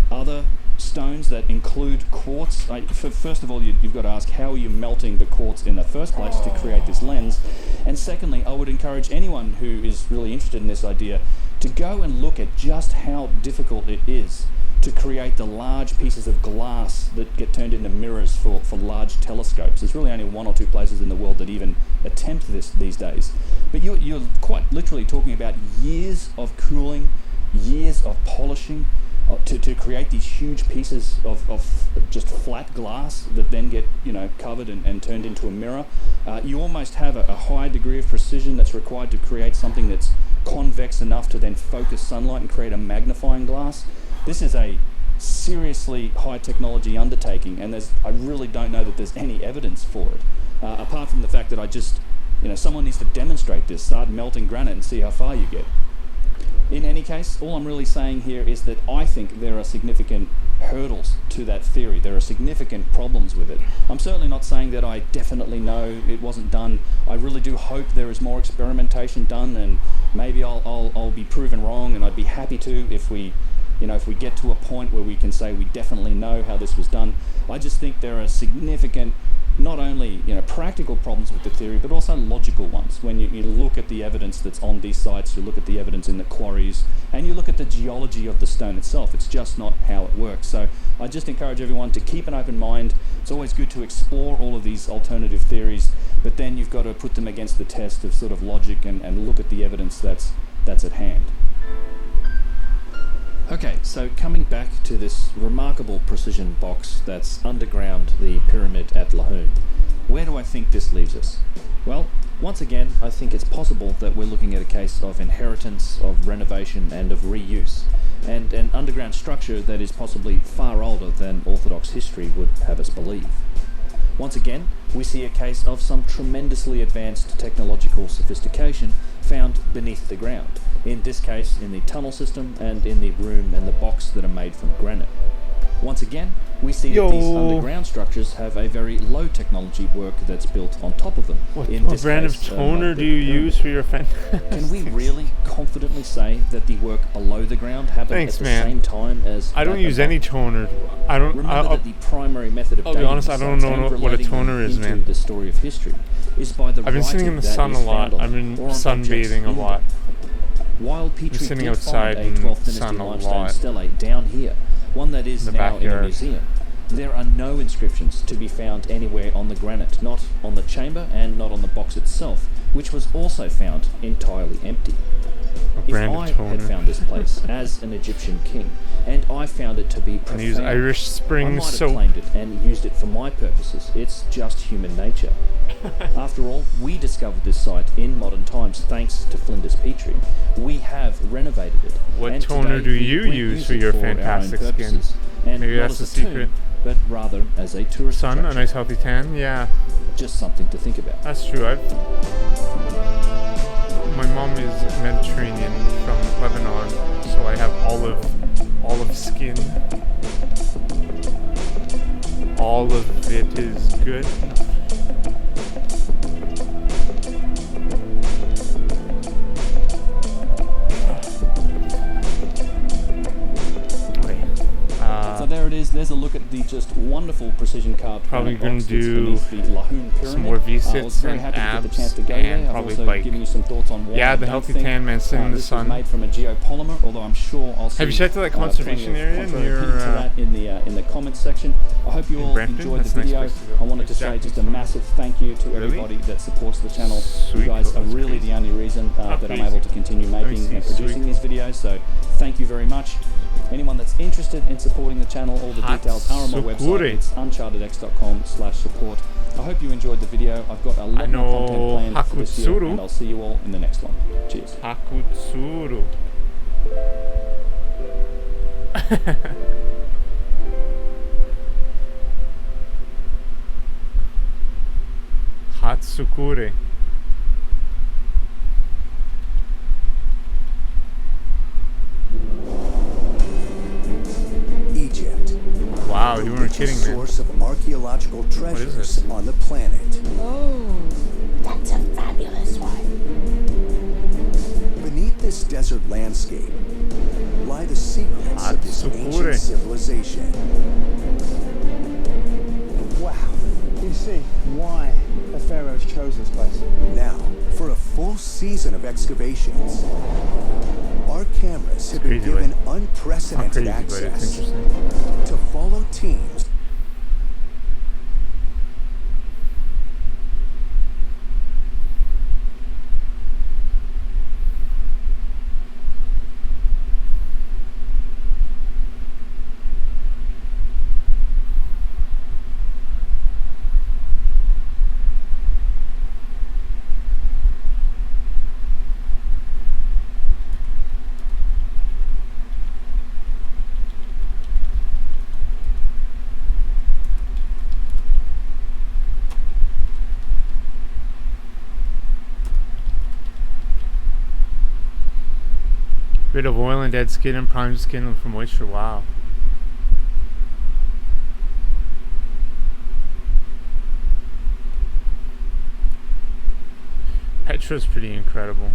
other stones that include quartz. First of all, you've got to ask, how are you melting the quartz in the first place to create this lens? And secondly, I would encourage anyone who is really interested in this idea to go and look at just how difficult it is to create the large pieces of glass that get turned into mirrors for large telescopes. There's really only 1 or 2 places in the world that even attempt this these days. But you're quite literally talking about years of cooling, years of polishing, to create these huge pieces of just flat glass that then get, you know, covered and turned into a mirror. You almost have a high degree of precision that's required to create something that's convex enough to then focus sunlight and create a magnifying glass. This is a seriously high technology undertaking, and I really don't know that there's any evidence for it, apart from the fact that someone needs to demonstrate this, start melting granite and see how far you get. In any case, all I'm really saying here is that I think there are significant hurdles to that theory. There are significant problems with it. I'm certainly not saying that I definitely know it wasn't done. I really do hope there is more experimentation done, and maybe I'll be proven wrong, and I'd be happy to if we get to a point where we can say we definitely know how this was done. I just think there are significant, not only practical problems with the theory, but also logical ones. When you look at the evidence that's on these sites, you look at the evidence in the quarries, and you look at the geology of the stone itself, it's just not how it works. So I just encourage everyone to keep an open mind. It's always good to explore all of these alternative theories, but then you've got to put them against the test of sort of logic and look at the evidence that's at hand. Okay, so coming back to this remarkable precision box that's underground the pyramid at Lahoun, where do I think this leaves us? Well, once again, I think it's possible that we're looking at a case of inheritance, of renovation, and of reuse, and an underground structure that is possibly far older than Orthodox history would have us believe. Once again, we see a case of some tremendously advanced technological sophistication found beneath the ground. In this case, in the tunnel system and in the room and the box that are made from granite. Once again, we see that these underground structures have a very low technology work that's built on top of them. What brand of toner do you use for your fan? Can we really confidently say that the work below the ground happened at the same time as... I don't use any toner. Remember that the primary method of dating, I'll be honest, I don't know what a toner is, man. The story of history is by the I've been sitting in the sun a lot. I've been sunbathing a lot. Wild Petrie sitting did outside find a 12th dynasty limestone stele down here, one that is now in a museum. There are no inscriptions to be found anywhere on the granite, not on the chamber and not on the box itself, which was also found entirely empty. If I had found this place as an Egyptian king, and I found it to be profound, use Irish Spring I might soap. have claimed it and used it for my purposes. It's just human nature. After all, we discovered this site in modern times thanks to Flinders Petrie. We have renovated it. What toner do you use for your fantastic skin? Maybe that's the secret. But rather as a tourist sun, a nice healthy tan, yeah. Just something to think about. That's true. My mom is Mediterranean from Lebanon, so I have olive skin. All of it is good. So there it is. There's a look at the just wonderful precision carved. Probably going to do some more V-sits and abs, and probably like giving you some thoughts on why the healthy tan man sitting in the sun. Made from a geopolymer, although I'm sure I'll see. Have you checked out that conservation area near in the comments section? I hope you all enjoyed the video. I wanted to say just a massive thank you to everybody that supports the channel. You guys are really the only reason that I'm able to continue making and producing these videos. So thank you very much. Anyone that's interested in supporting the channel, all the details are on my website. It's unchartedx.com/support. I hope you enjoyed the video. I've got a lot more content planned for this year, and I'll see you all in the next one. Cheers. Hakutsuru. Hatsukure. Egypt. Wow, you weren't kidding, man. Source of archaeological is treasures this? on the planet. Oh. That's a fabulous one. Beneath this desert landscape lie the secrets of this Hatsukure. ancient civilization. Wow. You see why the pharaohs chose this place. Now, for a full season of excavations, our cameras have been crazy, given like, Not unprecedented crazy, but it's access interesting. to follow teams Rid of oil and dead skin and prime skin for moisture. Wow. Petra's pretty incredible.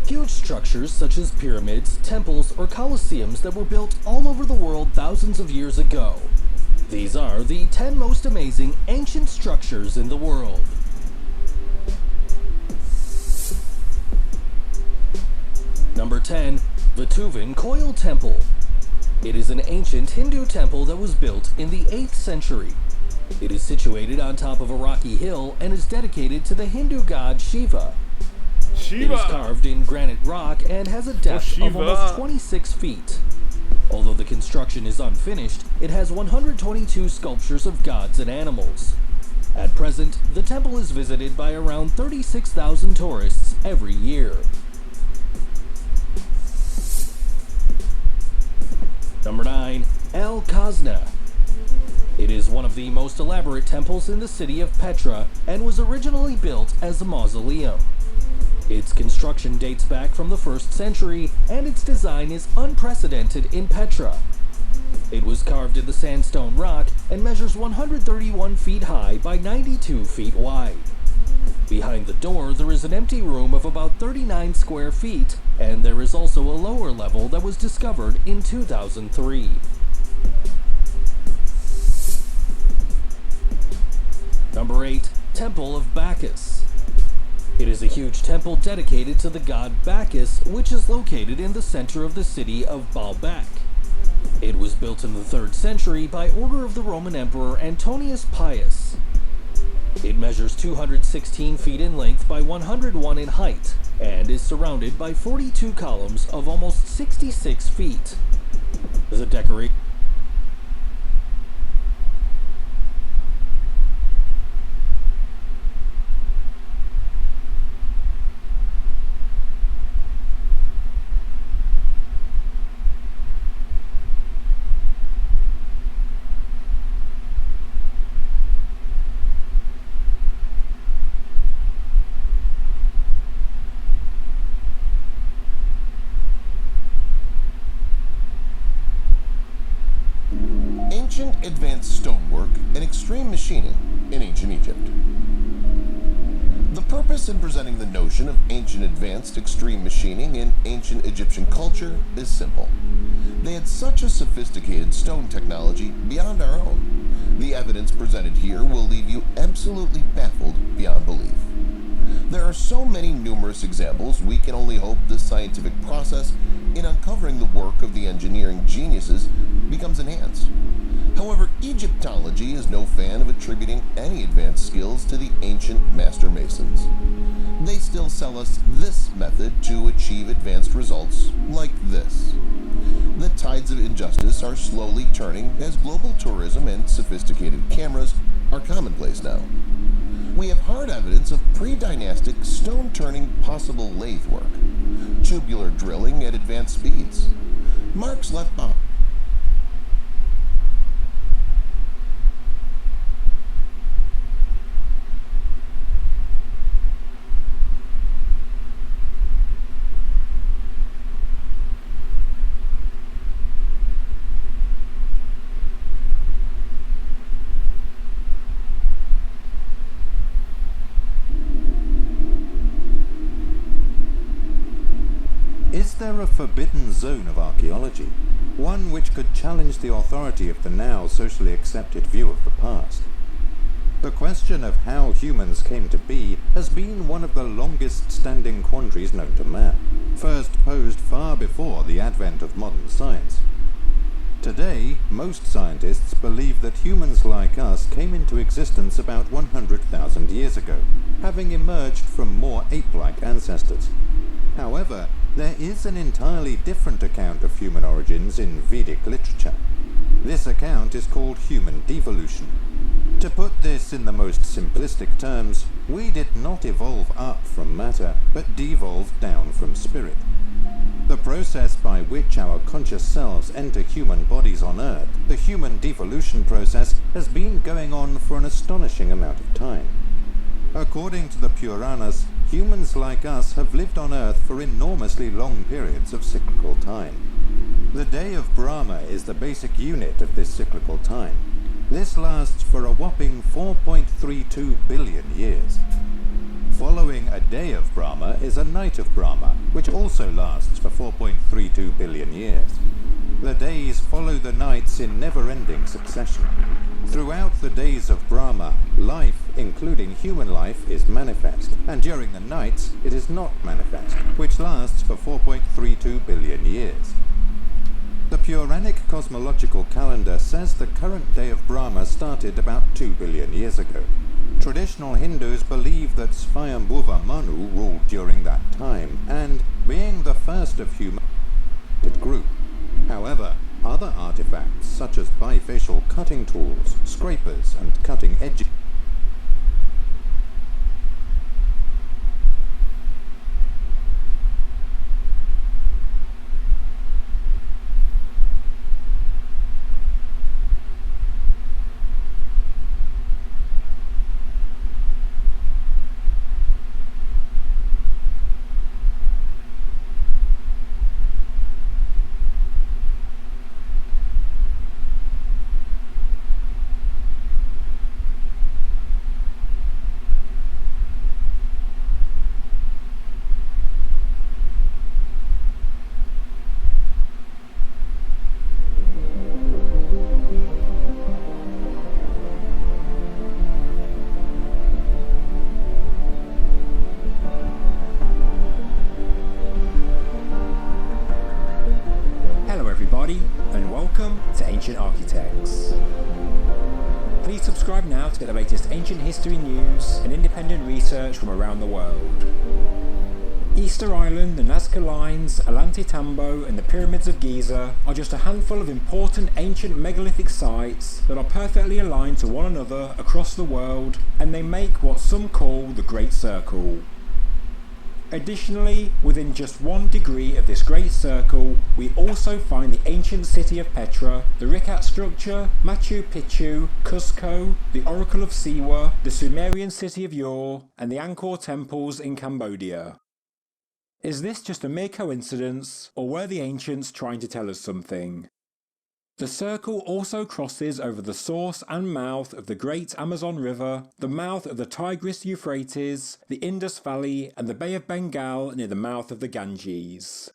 Huge structures such as pyramids, temples, or colosseums that were built all over the world thousands of years ago. These are the 10 most amazing ancient structures in the world. Number 10. Vituvin Koil Temple. It is an ancient Hindu temple that was built in the 8th century. It is situated on top of a rocky hill and is dedicated to the Hindu god Shiva. It is carved in granite rock and has a depth of almost 26 feet. Although the construction is unfinished, it has 122 sculptures of gods and animals. At present, the temple is visited by around 36,000 tourists every year. Number 9. El Khazna. It is one of the most elaborate temples in the city of Petra and was originally built as a mausoleum. Its construction dates back from the 1st century, and its design is unprecedented in Petra. It was carved in the sandstone rock and measures 131 feet high by 92 feet wide. Behind the door, there is an empty room of about 39 square feet, and there is also a lower level that was discovered in 2003. Number 8. Temple of Bacchus. It is a huge temple dedicated to the god Bacchus, which is located in the center of the city of Baalbek. It was built in the 3rd century by order of the Roman Emperor Antonius Pius. It measures 216 feet in length by 101 in height, and is surrounded by 42 columns of almost 66 feet. The decoration Ancient advanced stonework and extreme machining in ancient Egypt. The purpose in presenting the notion of ancient advanced extreme machining in ancient Egyptian culture is simple. They had such a sophisticated stone technology beyond our own. The evidence presented here will leave you absolutely baffled beyond belief. There are so many numerous examples, we can only hope the scientific process in uncovering the work of the engineering geniuses becomes enhanced. However, Egyptology is no fan of attributing any advanced skills to the ancient master masons. They still sell us this method to achieve advanced results like this. the tides of injustice are slowly turning as global tourism and sophisticated cameras are commonplace now. We have hard evidence of pre-dynastic stone-turning possible lathe work, tubular drilling at advanced speeds, marks left behind. Is there a forbidden zone of archaeology? One which could challenge the authority of the now socially accepted view of the past? The question of how humans came to be has been one of the longest-standing quandaries known to man, first posed far before the advent of modern science. Today, most scientists believe that humans like us came into existence about 100,000 years ago, having emerged from more ape-like ancestors. However, there is an entirely different account of human origins in Vedic literature. This account is called human devolution. To put this in the most simplistic terms, we did not evolve up from matter, but devolved down from spirit. The process by which our conscious selves enter human bodies on Earth, the human devolution process, has been going on for an astonishing amount of time. According to the Puranas, humans like us have lived on Earth for enormously long periods of cyclical time. The day of Brahma is the basic unit of this cyclical time. This lasts for a whopping 4.32 billion years. Following a day of Brahma is a night of Brahma, which also lasts for 4.32 billion years. The days follow the nights in never-ending succession. Throughout the days of Brahma, life, including human life, is manifest, and during the nights it is not manifest, which lasts for 4.32 billion years. The Puranic cosmological calendar says the current day of Brahma started about 2 billion years ago. Traditional Hindus believe that Swayambhuva Manu ruled during that time, and, being the first of human group. However, other artifacts such as bifacial cutting tools, scrapers, and cutting edges and welcome to Ancient Architects. Please subscribe now to get the latest ancient history news and independent research from around the world. Easter Island, the Nazca Lines, Ollantaytambo and the Pyramids of Giza are just a handful of important ancient megalithic sites that are perfectly aligned to one another across the world, and they make what some call the Great Circle. Additionally, within just 1 degree of this great circle, we also find the ancient city of Petra, the Rikat structure, Machu Picchu, Cusco, the Oracle of Siwa, the Sumerian city of Ur, and the Angkor temples in Cambodia. Is this just a mere coincidence, or were the ancients trying to tell us something? The circle also crosses over the source and mouth of the Great Amazon River, the mouth of the Tigris-Euphrates, the Indus Valley, and the Bay of Bengal near the mouth of the Ganges.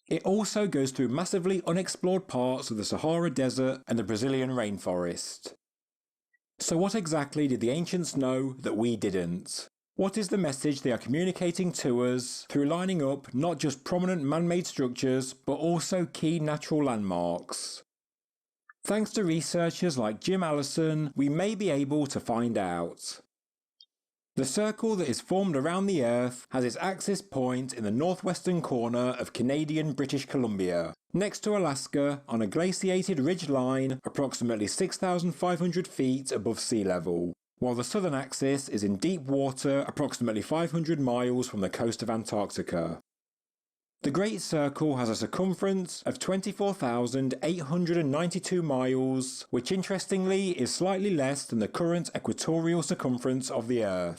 It also goes through massively unexplored parts of the Sahara Desert and the Brazilian rainforest. So what exactly did the ancients know that we didn't? What is the message they are communicating to us through lining up not just prominent man-made structures, but also key natural landmarks? Thanks to researchers like Jim Allison, we may be able to find out. The circle that is formed around the Earth has its axis point in the northwestern corner of Canadian British Columbia, next to Alaska on a glaciated ridge line approximately 6,500 feet above sea level, while the southern axis is in deep water approximately 500 miles from the coast of Antarctica. The Great Circle has a circumference of 24,892 miles, which interestingly is slightly less than the current equatorial circumference of the Earth.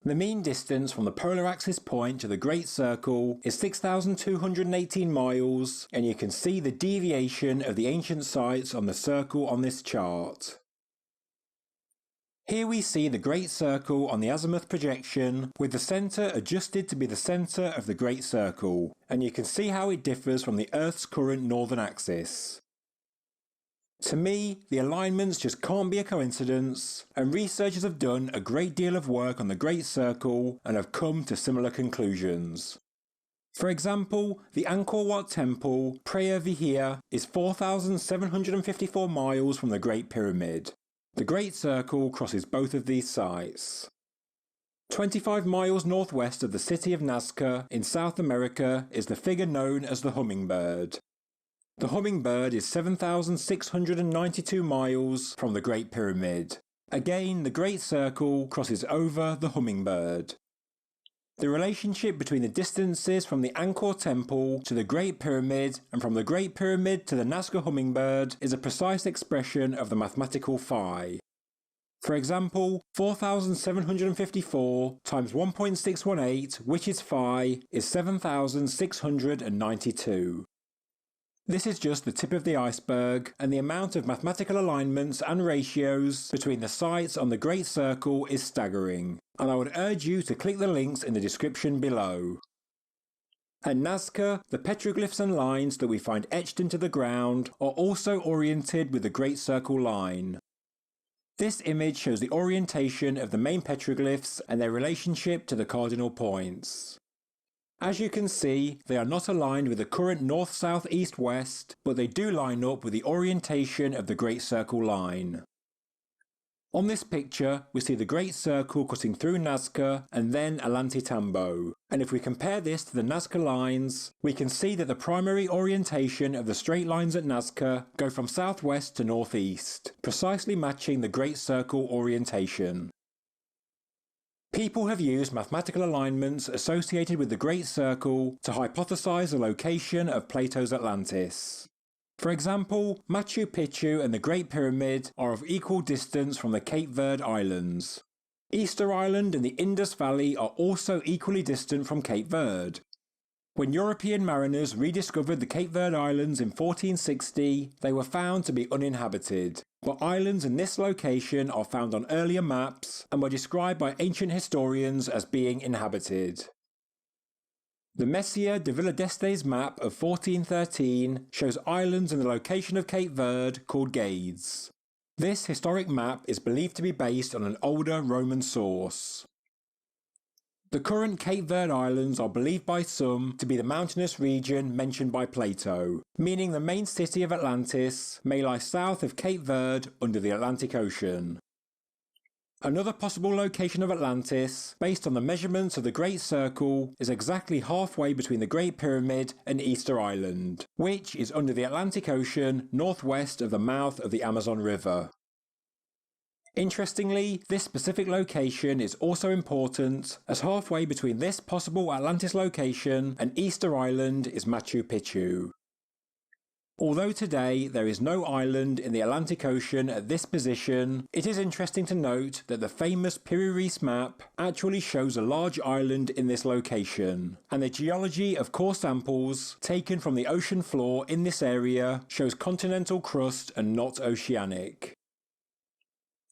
The mean distance from the polar axis point to the Great Circle is 6,218 miles, and you can see the deviation of the ancient sites on the circle on this chart. Here we see the Great Circle on the azimuth projection, with the centre adjusted to be the centre of the Great Circle, and you can see how it differs from the Earth's current northern axis. To me, the alignments just can't be a coincidence, and researchers have done a great deal of work on the Great Circle and have come to similar conclusions. For example, the Angkor Wat Temple, Preah Vihear, is 4,754 miles from the Great Pyramid. The Great Circle crosses both of these sites. 25 miles northwest of the city of Nazca in South America is the figure known as the Hummingbird. The Hummingbird is 7,692 miles from the Great Pyramid. Again, the Great Circle crosses over the Hummingbird. The relationship between the distances from the Angkor Temple to the Great Pyramid and from the Great Pyramid to the Nazca Hummingbird is a precise expression of the mathematical phi. For example, 4,754 times 1.618, which is phi, is 7,692. This is just the tip of the iceberg, and the amount of mathematical alignments and ratios between the sites on the Great Circle is staggering, and I would urge you to click the links in the description below. At Nazca, the petroglyphs and lines that we find etched into the ground are also oriented with the Great Circle line. This image shows the orientation of the main petroglyphs and their relationship to the cardinal points. As you can see, they are not aligned with the current north, south, east, west, but they do line up with the orientation of the Great Circle line. On this picture, we see the Great Circle cutting through Nazca and then Ollantaytambo, and if we compare this to the Nazca lines, we can see that the primary orientation of the straight lines at Nazca go from southwest to northeast, precisely matching the Great Circle orientation. People have used mathematical alignments associated with the Great Circle to hypothesize the location of Plato's Atlantis. For example, Machu Picchu and the Great Pyramid are of equal distance from the Cape Verde Islands. Easter Island and the Indus Valley are also equally distant from Cape Verde. When European mariners rediscovered the Cape Verde Islands in 1460, they were found to be uninhabited, but islands in this location are found on earlier maps and were described by ancient historians as being inhabited. The Messier de Villadestes map of 1413 shows islands in the location of Cape Verde called Gyges. This historic map is believed to be based on an older Roman source. The current Cape Verde Islands are believed by some to be the mountainous region mentioned by Plato, meaning the main city of Atlantis may lie south of Cape Verde under the Atlantic Ocean. Another possible location of Atlantis, based on the measurements of the Great Circle, is exactly halfway between the Great Pyramid and Easter Island, which is under the Atlantic Ocean northwest of the mouth of the Amazon River. Interestingly, this specific location is also important, as halfway between this possible Atlantis location and Easter Island is Machu Picchu. Although today there is no island in the Atlantic Ocean at this position, it is interesting to note that the famous Piri-Reis map actually shows a large island in this location, and the geology of core samples taken from the ocean floor in this area shows continental crust and not oceanic.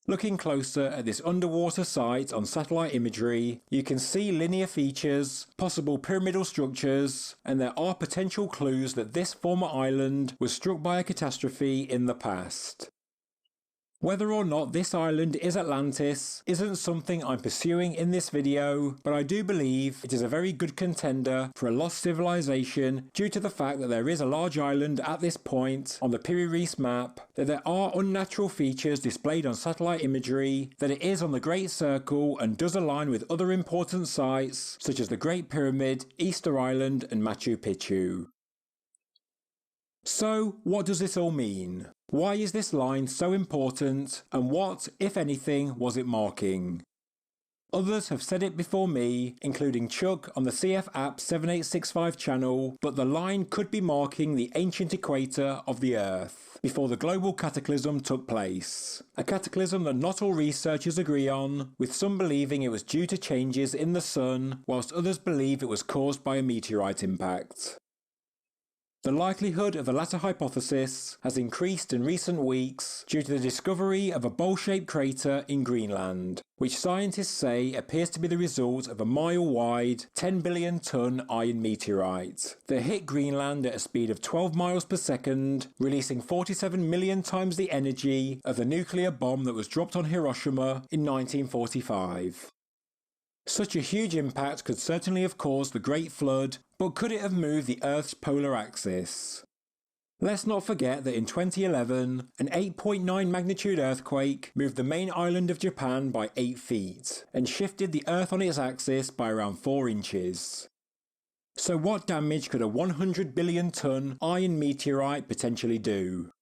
Looking closer at this underwater site on satellite imagery, you can see linear features, possible pyramidal structures, and there are potential clues that this former island was struck by a catastrophe in the past. Whether or not this island is Atlantis isn't something I'm pursuing in this video, but I do believe it is a very good contender for a lost civilization due to the fact that there is a large island at this point on the Piri-Reis map, that there are unnatural features displayed on satellite imagery, that it is on the Great Circle and does align with other important sites such as the Great Pyramid, Easter Island and Machu Picchu. So, what does this all mean? Why is this line so important, and what, if anything, was it marking? Others have said it before me, including Chuck on the CF App 7865 channel, but the line could be marking the ancient equator of the Earth, before the global cataclysm took place. A cataclysm that not all researchers agree on, with some believing it was due to changes in the sun, whilst others believe it was caused by a meteorite impact. The likelihood of the latter hypothesis has increased in recent weeks due to the discovery of a bowl-shaped crater in Greenland, which scientists say appears to be the result of a mile-wide, 10 billion ton iron meteorite that hit Greenland at a speed of 12 miles per second, releasing 47 million times the energy of the nuclear bomb that was dropped on Hiroshima in 1945. Such a huge impact could certainly have caused the Great Flood, but could it have moved the Earth's polar axis? Let's not forget that in 2011, an 8.9 magnitude earthquake moved the main island of Japan by 8 feet, and shifted the Earth on its axis by around 4 inches. So what damage could a 100 billion ton iron meteorite potentially do?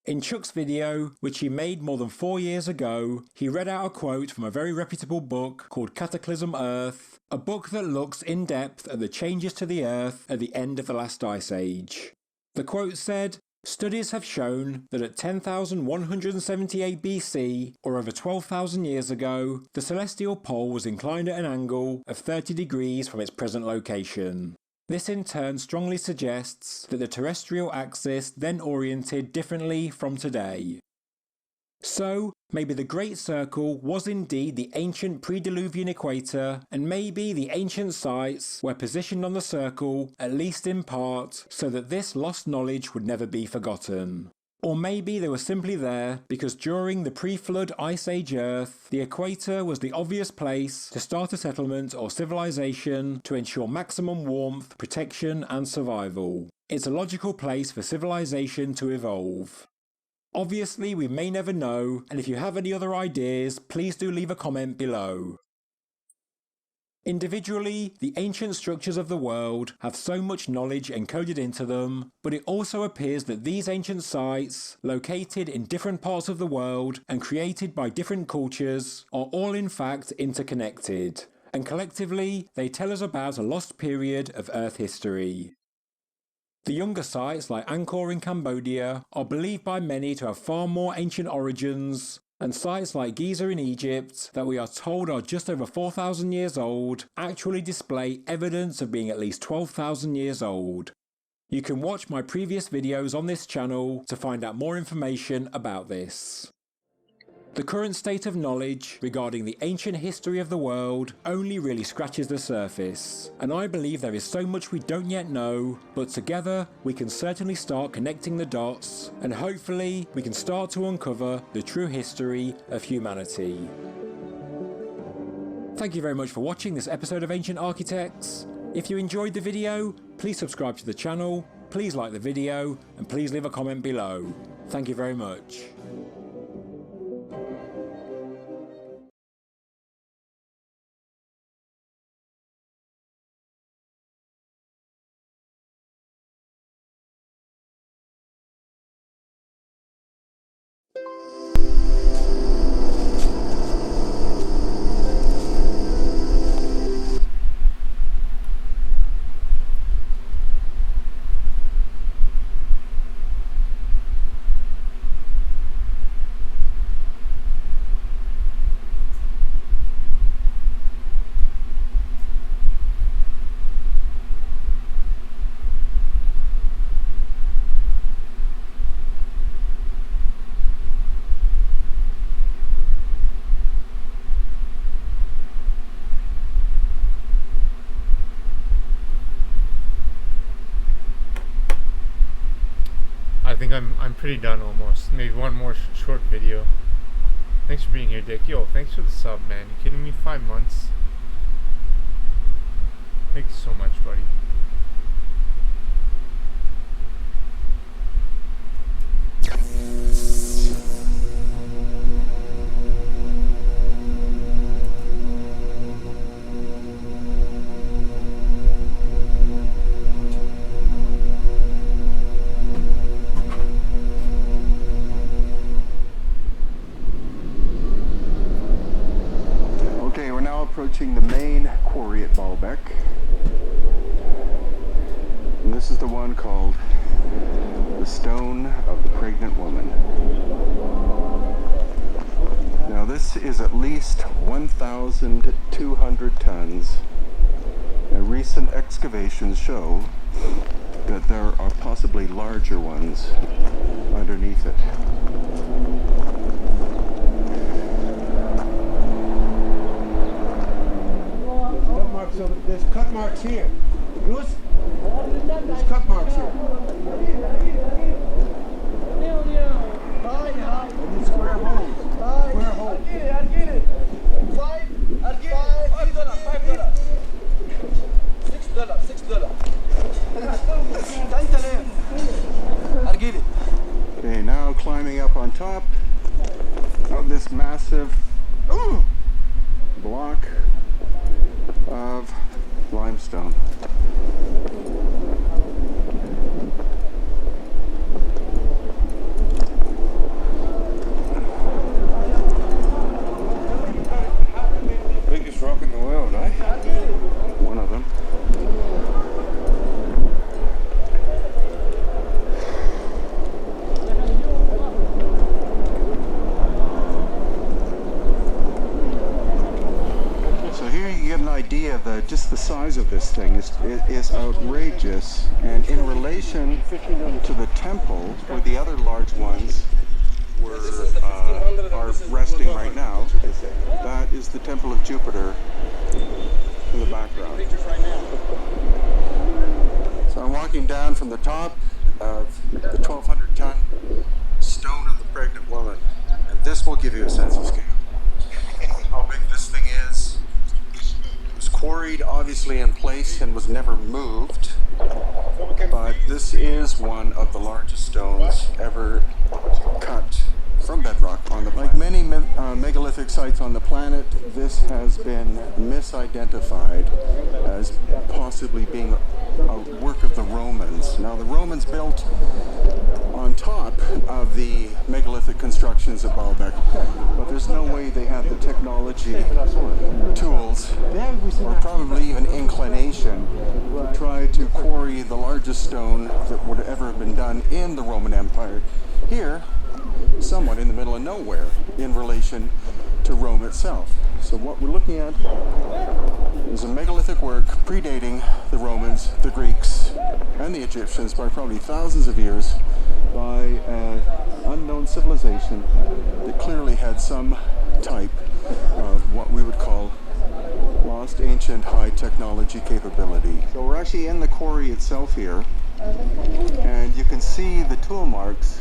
In Chuck's video, which he made more than 4 years ago, he read out a quote from a very reputable book called Cataclysm Earth, a book that looks in depth at the changes to the Earth at the end of the last ice age. The quote said, "Studies have shown that at 10,178 BC, or over 12,000 years ago, the celestial pole was inclined at an angle of 30 degrees from its present location. This in turn strongly suggests that the terrestrial axis then oriented differently from today. So, maybe the Great Circle was indeed the ancient pre-Diluvian equator, and maybe the ancient sites were positioned on the circle, at least in part, so that this lost knowledge would never be forgotten. Or maybe they were simply there because during the pre-flood Ice Age Earth, the equator was the obvious place to start a settlement or civilization to ensure maximum warmth, protection and survival. It's a logical place for civilization to evolve. Obviously, we may never know, and if you have any other ideas, please do leave a comment below. Individually, the ancient structures of the world have so much knowledge encoded into them, but it also appears that these ancient sites, located in different parts of the world and created by different cultures, are all in fact interconnected, and collectively they tell us about a lost period of Earth history. The younger sites like Angkor in Cambodia are believed by many to have far more ancient origins, and sites like Gyges in Egypt, that we are told are just over 4,000 years old, actually display evidence of being at least 12,000 years old. You can watch my previous videos on this channel to find out more information about this. The current state of knowledge regarding the ancient history of the world only really scratches the surface, and I believe there is so much we don't yet know, but together we can certainly start connecting the dots, and hopefully we can start to uncover the true history of humanity. Thank you very much for watching this episode of Ancient Architects. If you enjoyed the video, please subscribe to the channel, please like the video, and please leave a comment below. Thank you very much. I think I'm pretty done almost. Maybe one more short video. video. Thanks for being here, Dick. Yo, thanks for the sub, man. You kidding me? 5 months? Thanks so much, buddy. Okay, we're now approaching the main quarry at Baalbek. And this is the one called the Stone of the Pregnant Woman. Now this is at least 1,200 tons. And recent excavations show that there are possibly larger ones underneath it. So there's cut marks here. There's cut marks here. And these square holes. Square holes. I'll get it. $6. I'll get it. Okay, now climbing up on top of this massive block of limestone. Biggest rock in the world, eh? One of them. Idea of just the size of this thing is outrageous, and in relation to the temple where the other large ones are resting right now, that is the Temple of Jupiter in the background. So I'm walking down from the top of the 1,200-ton Stone of the Pregnant Woman, and this will give you a sense of scale. How big this thing is. Quarried obviously in place and was never moved, but this is one of the largest stones ever cut from bedrock on the planet. Like many megalithic sites on the planet, this has been misidentified as possibly being a work of the Romans. Now the Romans built on top of the megalithic constructions at Baalbek, but there's no way they had the technology, tools, or probably even inclination to try to quarry the largest stone that would ever have been done in the Roman Empire here, somewhat in the middle of nowhere in relation to Rome itself. So what we're looking at is a megalithic work predating the Romans, the Greeks, and the Egyptians by probably thousands of years, by an unknown civilization that clearly had some type of what we would call lost ancient high technology capability. So we're actually in the quarry itself here, and you can see the tool marks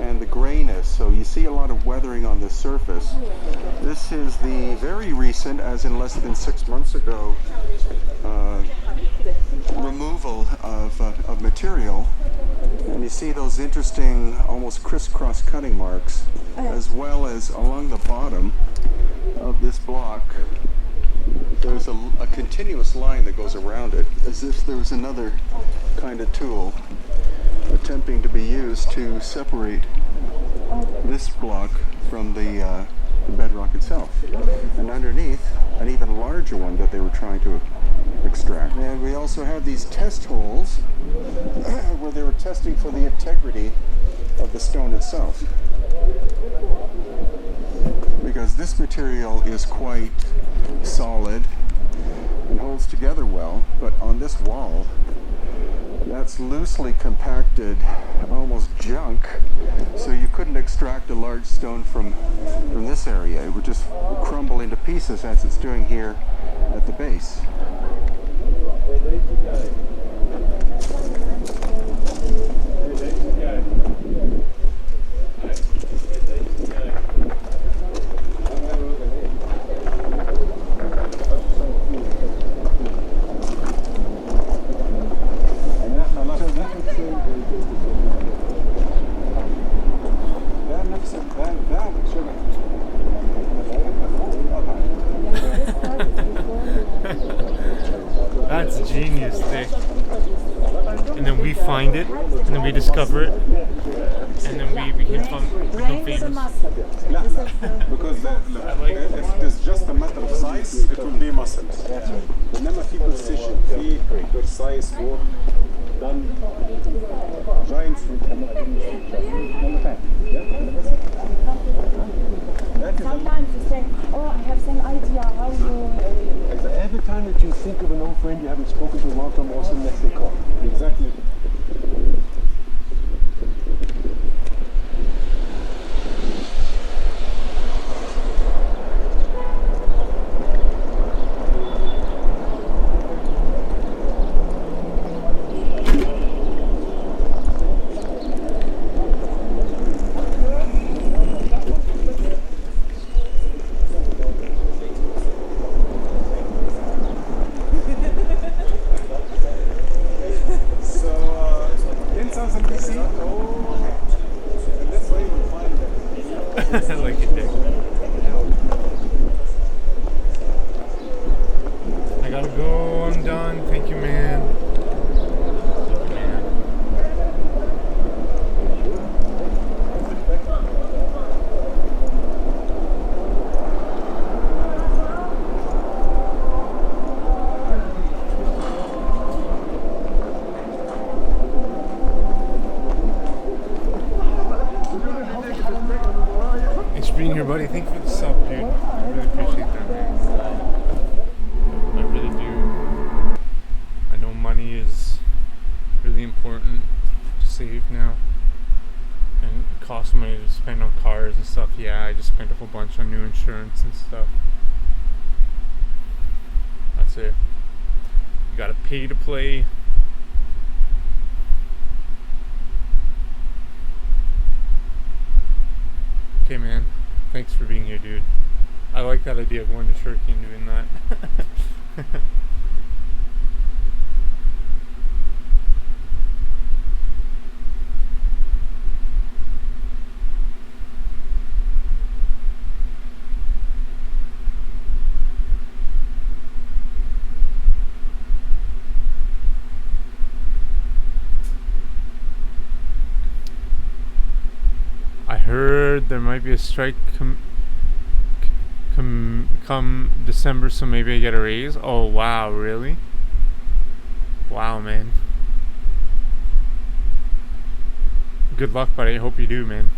and the grayness, so you see a lot of weathering on the surface. This is the very recent, as in less than 6 months ago, removal of material, and you see those interesting almost crisscross cutting marks, as well as along the bottom of this block there's a continuous line that goes around it, as if there was another kind of tool attempting to be used to separate this block from the bedrock itself. And underneath, an even larger one that they were trying to extract. And we also have these test holes where they were testing for the integrity of the stone itself. Because this material is quite solid and holds together well, but on this wall, that's loosely compacted, almost junk, so you couldn't extract a large stone from this area. It would just crumble into pieces as it's doing here at the base. find it, and then we discover it, and then we become famous. Because if it is just a matter of size, it will be muscle. إنما في precision, في precise work done. Giants Sometimes you say, oh, I have some idea how you... Every time that you think of an old friend you haven't spoken to a long time, also next they call. Exactly. Like it did. I gotta go, I'm done. Thank you, man. Thanks for being here, buddy. Thank you for the sub, dude. I really appreciate that, man. I really do. I know money is really important to save now. And it costs money to spend on cars and stuff. Yeah, I just spent a whole bunch on new insurance and stuff. That's it. You gotta pay to play. Okay, man. Thanks for being here, dude. I like that idea of going to Turkey and doing that. I heard there might be a strike come December, so maybe I get a raise. Oh wow, really? Wow, man. Good luck, buddy. I hope you do, man.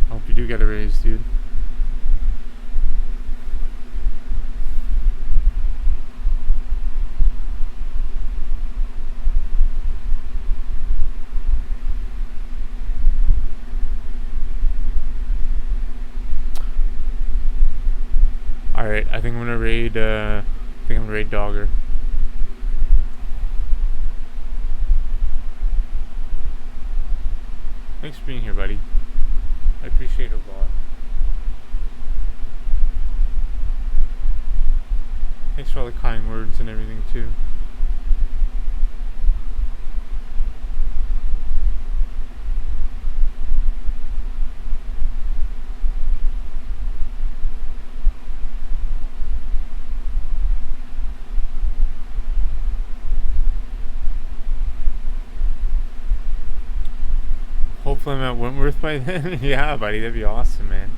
I hope you do get a raise, dude. Alright, I think I'm gonna raid Dogger. Thanks for being here, buddy. I appreciate it a lot. Thanks for all the kind words and everything too. Hopefully I'm at Wentworth by then. Yeah, buddy, that'd be awesome, man.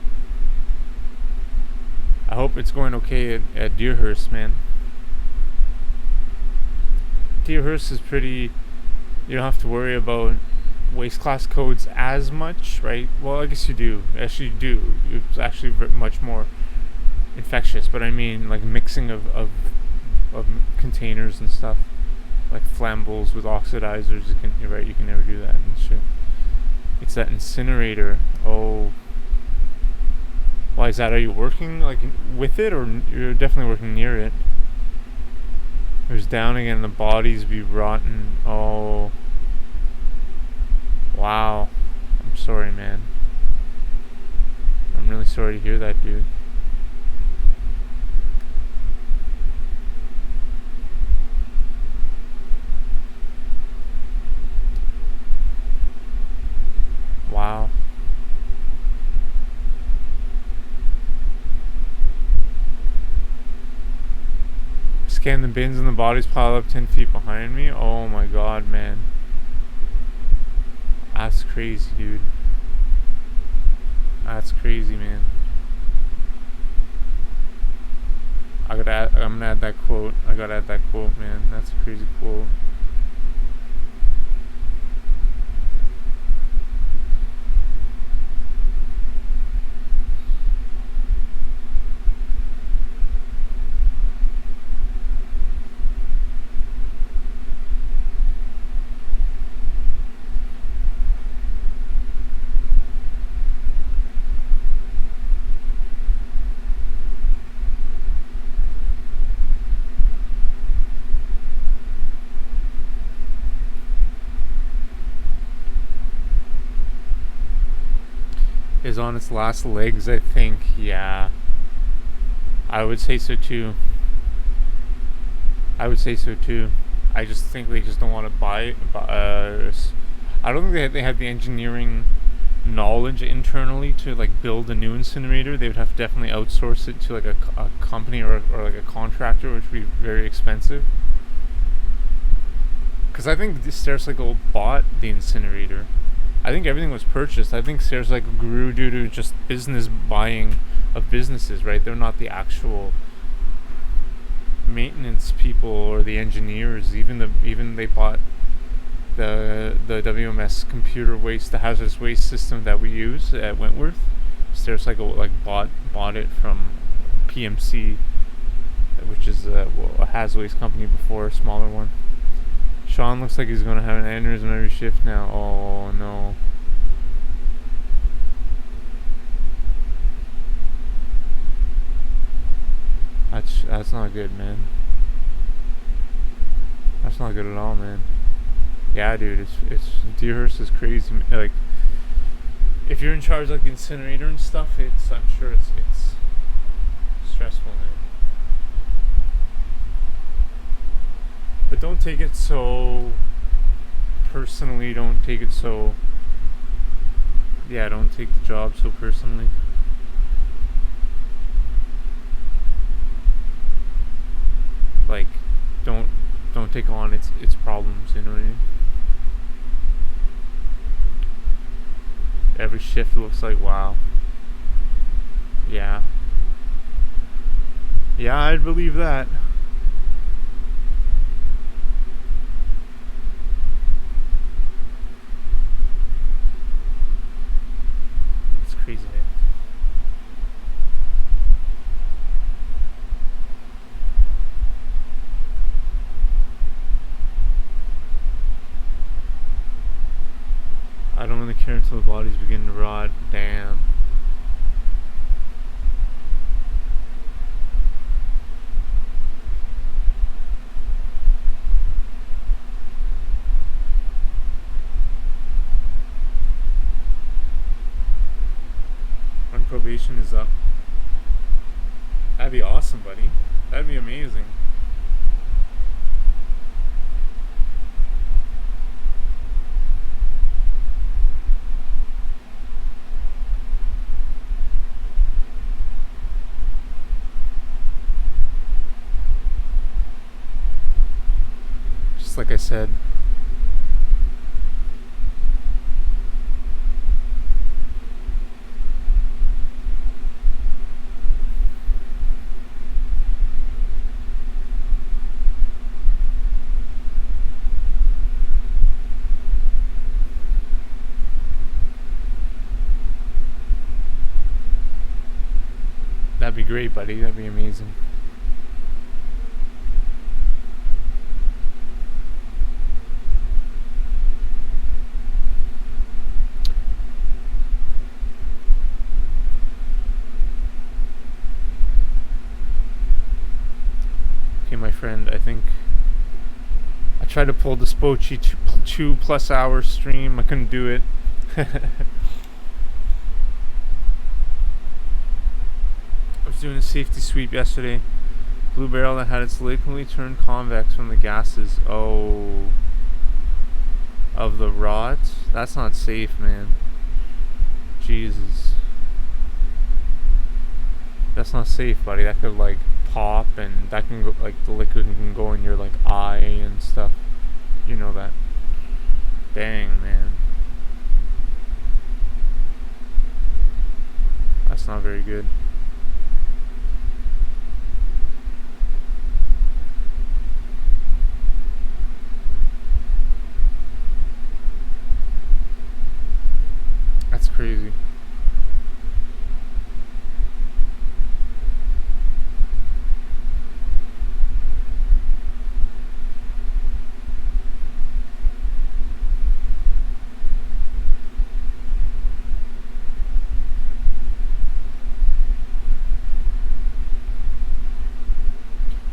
I hope it's going okay at Deerhurst, man. Deerhurst is pretty... You don't have to worry about waist class codes as much, right? Well, I guess you do. Actually, you do. It's actually much more infectious. But I mean, like mixing of containers and stuff. Like flammables with oxidizers. You're right, you can never do that and shit. It's that incinerator. Oh. Why is that? Are you working like with it, or you're definitely working near it? There's down again. The bodies be rotten. Oh. Wow. I'm sorry, man. I'm really sorry to hear that, dude. Wow. Scan the bins and the bodies pile up 10 feet behind me. Oh my god, man. That's crazy, dude. That's crazy, man. I'm gonna add that quote. I gotta add that quote, man. That's a crazy quote. Is on its last legs, I think. Yeah, I would say so too. I just think they just don't want to buy. I don't think they have the engineering knowledge internally to like build a new incinerator. They would have to definitely outsource it to like a company or like a contractor, which would be very expensive. Because I think Stericycle bought the incinerator. I think everything was purchased. I think Stericycle grew due to just business buying of businesses, right? They're not the actual maintenance people or the engineers. Even they bought the WMS computer waste, the hazardous waste system that we use at Wentworth. Stericycle like bought it from PMC, which is a hazardous waste company before, a smaller one. Sean looks like he's going to have an aneurysm every shift now. Oh, no. That's not good, man. That's not good at all, man. Yeah, dude, it's Deerhurst is crazy. Like, if you're in charge of like the incinerator and stuff, I'm sure it's stressful, man. But don't take it so personally. Don't take the job so personally. Like, don't take on its problems, you know what I mean? Every shift looks like, wow. Yeah, I'd believe that. Crazy, man. I don't really care until the bodies begin to rot. Damn. Probation is up. That'd be awesome, buddy. That'd be amazing. Just like I said, that'd be great, buddy. That'd be amazing. Okay, my friend, I think I tried to pull the Spochi 2+ hour stream. I couldn't do it. I was doing a safety sweep yesterday. Blue barrel that had its lakely turned convex from the gases. Oh. Of the rot? That's not safe, man. Jesus. That's not safe, buddy. That could, like, pop, and that can go, like, the liquid can go in your, like, eye and stuff. You know that. Dang, man. That's not very good. That's crazy.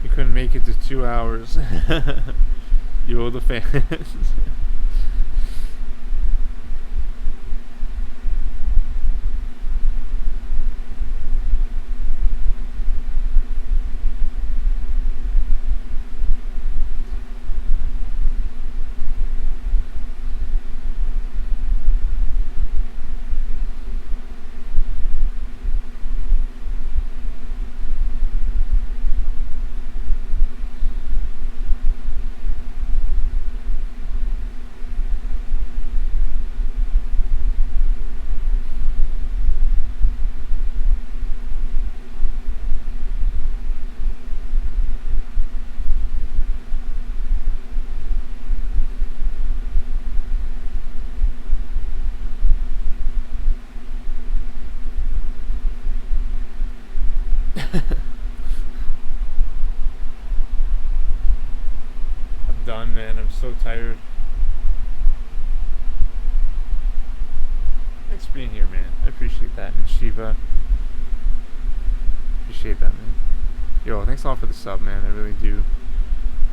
You couldn't make it to 2 hours. You owe the fans. I'm done, man. I'm so tired. Thanks for being here, man. I appreciate that. And Shiva, appreciate that, man. Yo, thanks a lot for the sub, man. I really do.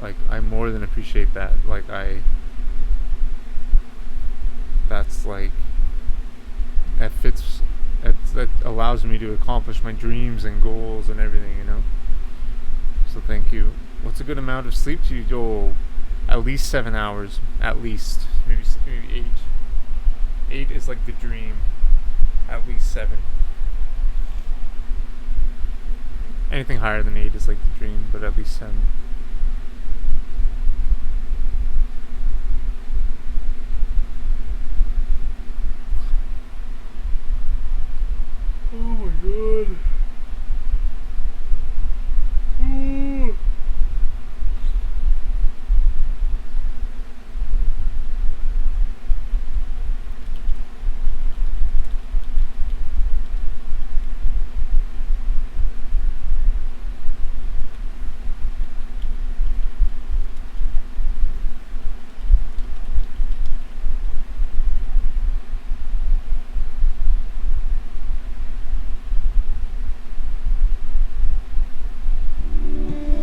Like, I more than appreciate that. Like, that's like, that fits, that allows me to accomplish my dreams and goals and everything, you know? So thank you. What's a good amount of sleep to you? Yo, at least 7 hours. At least. Maybe 8. 8 is like the dream. At least 7. Anything higher than 8 is like the dream, but at least 7. Oh my god. Ooh.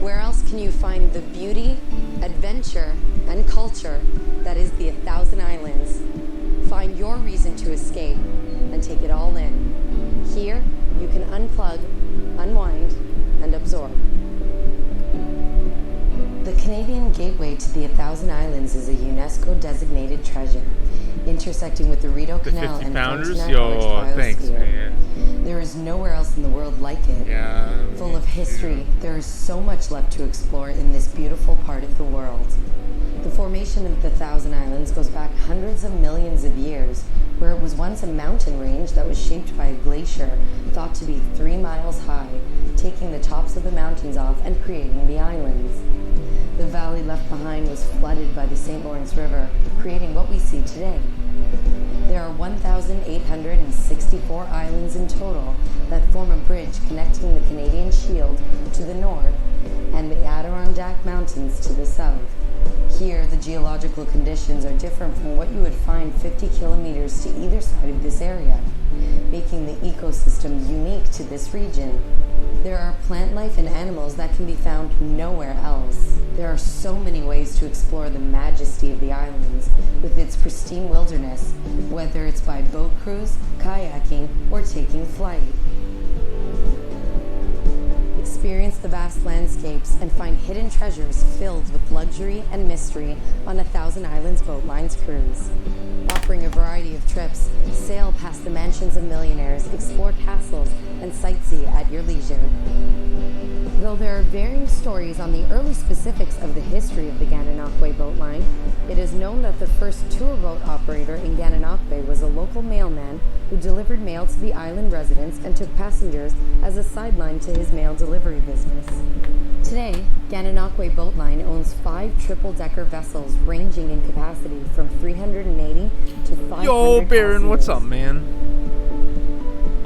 Where else can you find the beauty, adventure, and culture that is the 1,000 Islands? Find your reason to escape and take it all in. Here, you can unplug, unwind, and absorb. The Canadian Gateway to the 1,000 Islands is a UNESCO-designated treasure, intersecting with the Rideau Canal and Frontenac Gorge biosphere. There is nowhere else in the world like it. Full of history, there is so much left to explore in this beautiful part of the world. The formation of the 1,000 Islands goes back hundreds of millions of years, where it was once a mountain range that was shaped by a glacier thought to be 3 miles high, taking the tops of the mountains off and creating the islands. The valley left behind was flooded by the St. Lawrence River, creating what we see today. There are 1,864 islands in total that form a bridge connecting the Canadian Shield to the north and the Adirondack Mountains to the south. Here, the geological conditions are different from what you would find 50 kilometers to either side of this area, making the ecosystem unique to this region. There are plant life and animals that can be found nowhere else. There are so many ways to explore the majesty of the islands with its pristine wilderness, whether it's by boat cruise, kayaking, or taking flight. Experience the vast landscapes and find hidden treasures filled with luxury and mystery on 1,000 Islands Boat Lines cruise. Offering a variety of trips, sail past the mansions of millionaires, explore castles, and sightsee at your leisure. Though there are varying stories on the early specifics of the history of the Gananoque boat line, it is known that the first tour boat operator in Gananoque was a local mailman who delivered mail to the island residents and took passengers as a sideline to his mail delivery business. Today, Gananoque Boat Line owns 5 triple-decker vessels ranging in capacity from 380 to 500 Yo, Baron, passengers. what's up, man?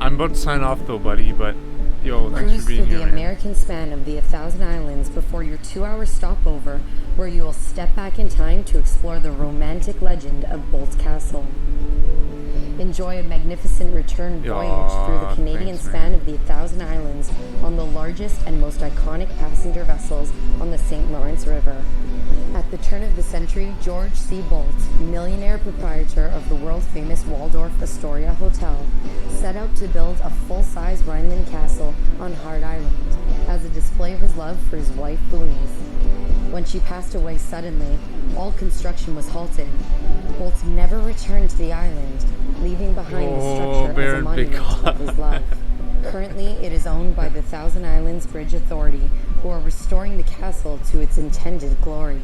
I'm about to sign off though, buddy, but yo, thanks Cruise for being through here, the man. American span of the 1,000 Islands before your 2-hour stopover, where you will step back in time to explore the romantic legend of Bolt Castle. Enjoy a magnificent return voyage through the Canadian span of the 1,000 Islands on the largest and most iconic passenger vessels on the St. Lawrence River. At the turn of the century, George C. Bolt, millionaire proprietor of the world-famous Waldorf Astoria Hotel, set out to build a full-size Rhineland castle on Hard Island as a display of his love for his wife, Louise. When she passed away suddenly, all construction was halted. Bolt never returned to the island, leaving behind the structure as a monument of his love. Currently, it is owned by the Thousand Islands Bridge Authority, who are restoring the castle to its intended glory.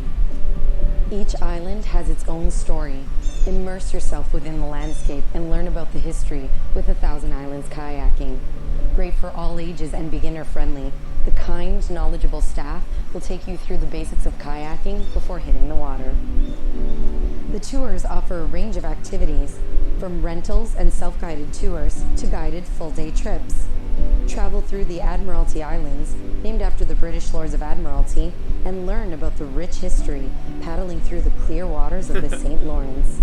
Each island has its own story. Immerse yourself within the landscape and learn about the history with 1,000 Islands kayaking. Great for all ages and beginner-friendly, the kind, knowledgeable staff will take you through the basics of kayaking before hitting the water. The tours offer a range of activities, from rentals and self-guided tours to guided full-day trips. Travel through the Admiralty Islands, named after the British Lords of Admiralty, and learn about the rich history paddling through the clear waters of the St. Lawrence.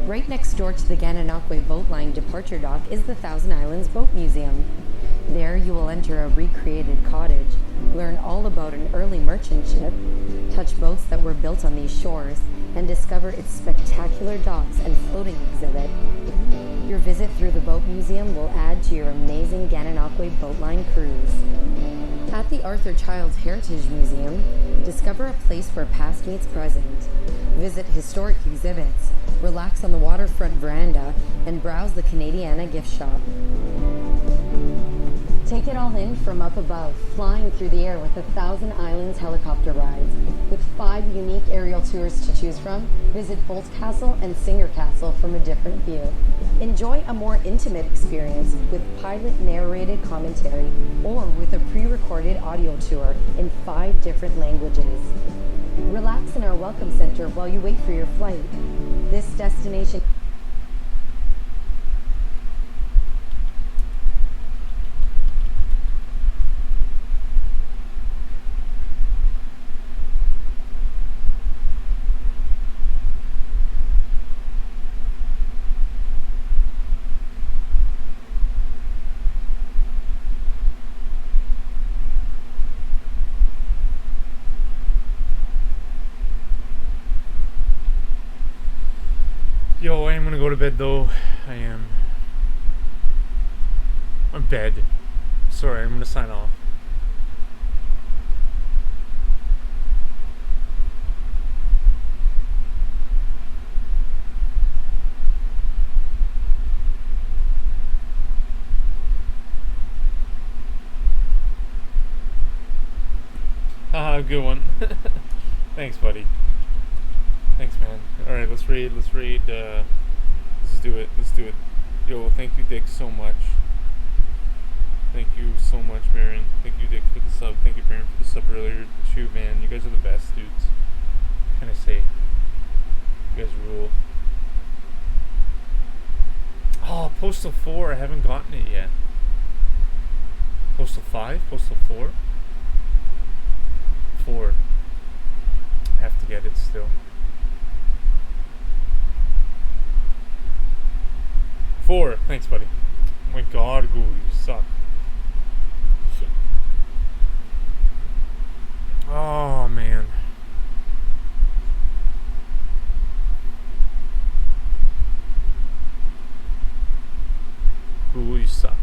Right next door to the Gananoque Boat Line departure dock is the Thousand Islands Boat Museum. There you will enter a recreated cottage, learn all about an early merchant ship, touch boats that were built on these shores, and discover its spectacular docks and floating exhibit. Your visit through the boat museum will add to your amazing Gananoque Boat Line cruise. At the Arthur Childs Heritage Museum, discover a place where past meets present. Visit historic exhibits, relax on the waterfront veranda, and browse the Canadiana gift shop. Take it all in from up above, flying through the air with 1,000 Islands helicopter rides. With 5 unique aerial tours to choose from, visit Bolt Castle and Singer Castle from a different view. Enjoy a more intimate experience with pilot-narrated commentary or with a pre-recorded audio tour in 5 different languages. Relax in our welcome center while you wait for your flight. This destination... Yo, I am gonna go to bed though. I am. I'm bed. Sorry, I'm gonna sign off. Haha, good one. Thanks, buddy. Thanks, man. Alright, let's raid, let's do it. Yo, thank you, Dick, so much. Thank you so much, Baron. Thank you, Dick, for the sub. Thank you, Baron, for the sub earlier, too, man. You guys are the best, dudes. What can I say? You guys rule. Oh, Postal 4, I haven't gotten it yet. Postal 5? Postal 4? 4. I have to get it still. 4. Thanks, buddy. Oh my god, Ghoul, you suck. Oh, man. Ghoul, you suck.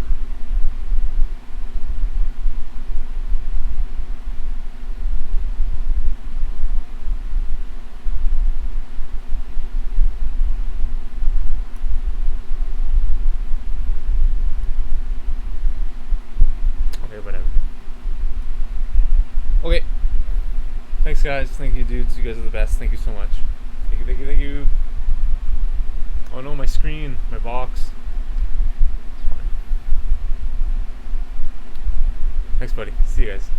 Thanks, guys. Thank you, dudes. You guys are the best. Thank you so much. Thank you, thank you, thank you. Oh no, my screen, my box. It's fine. Thanks, buddy. See you guys.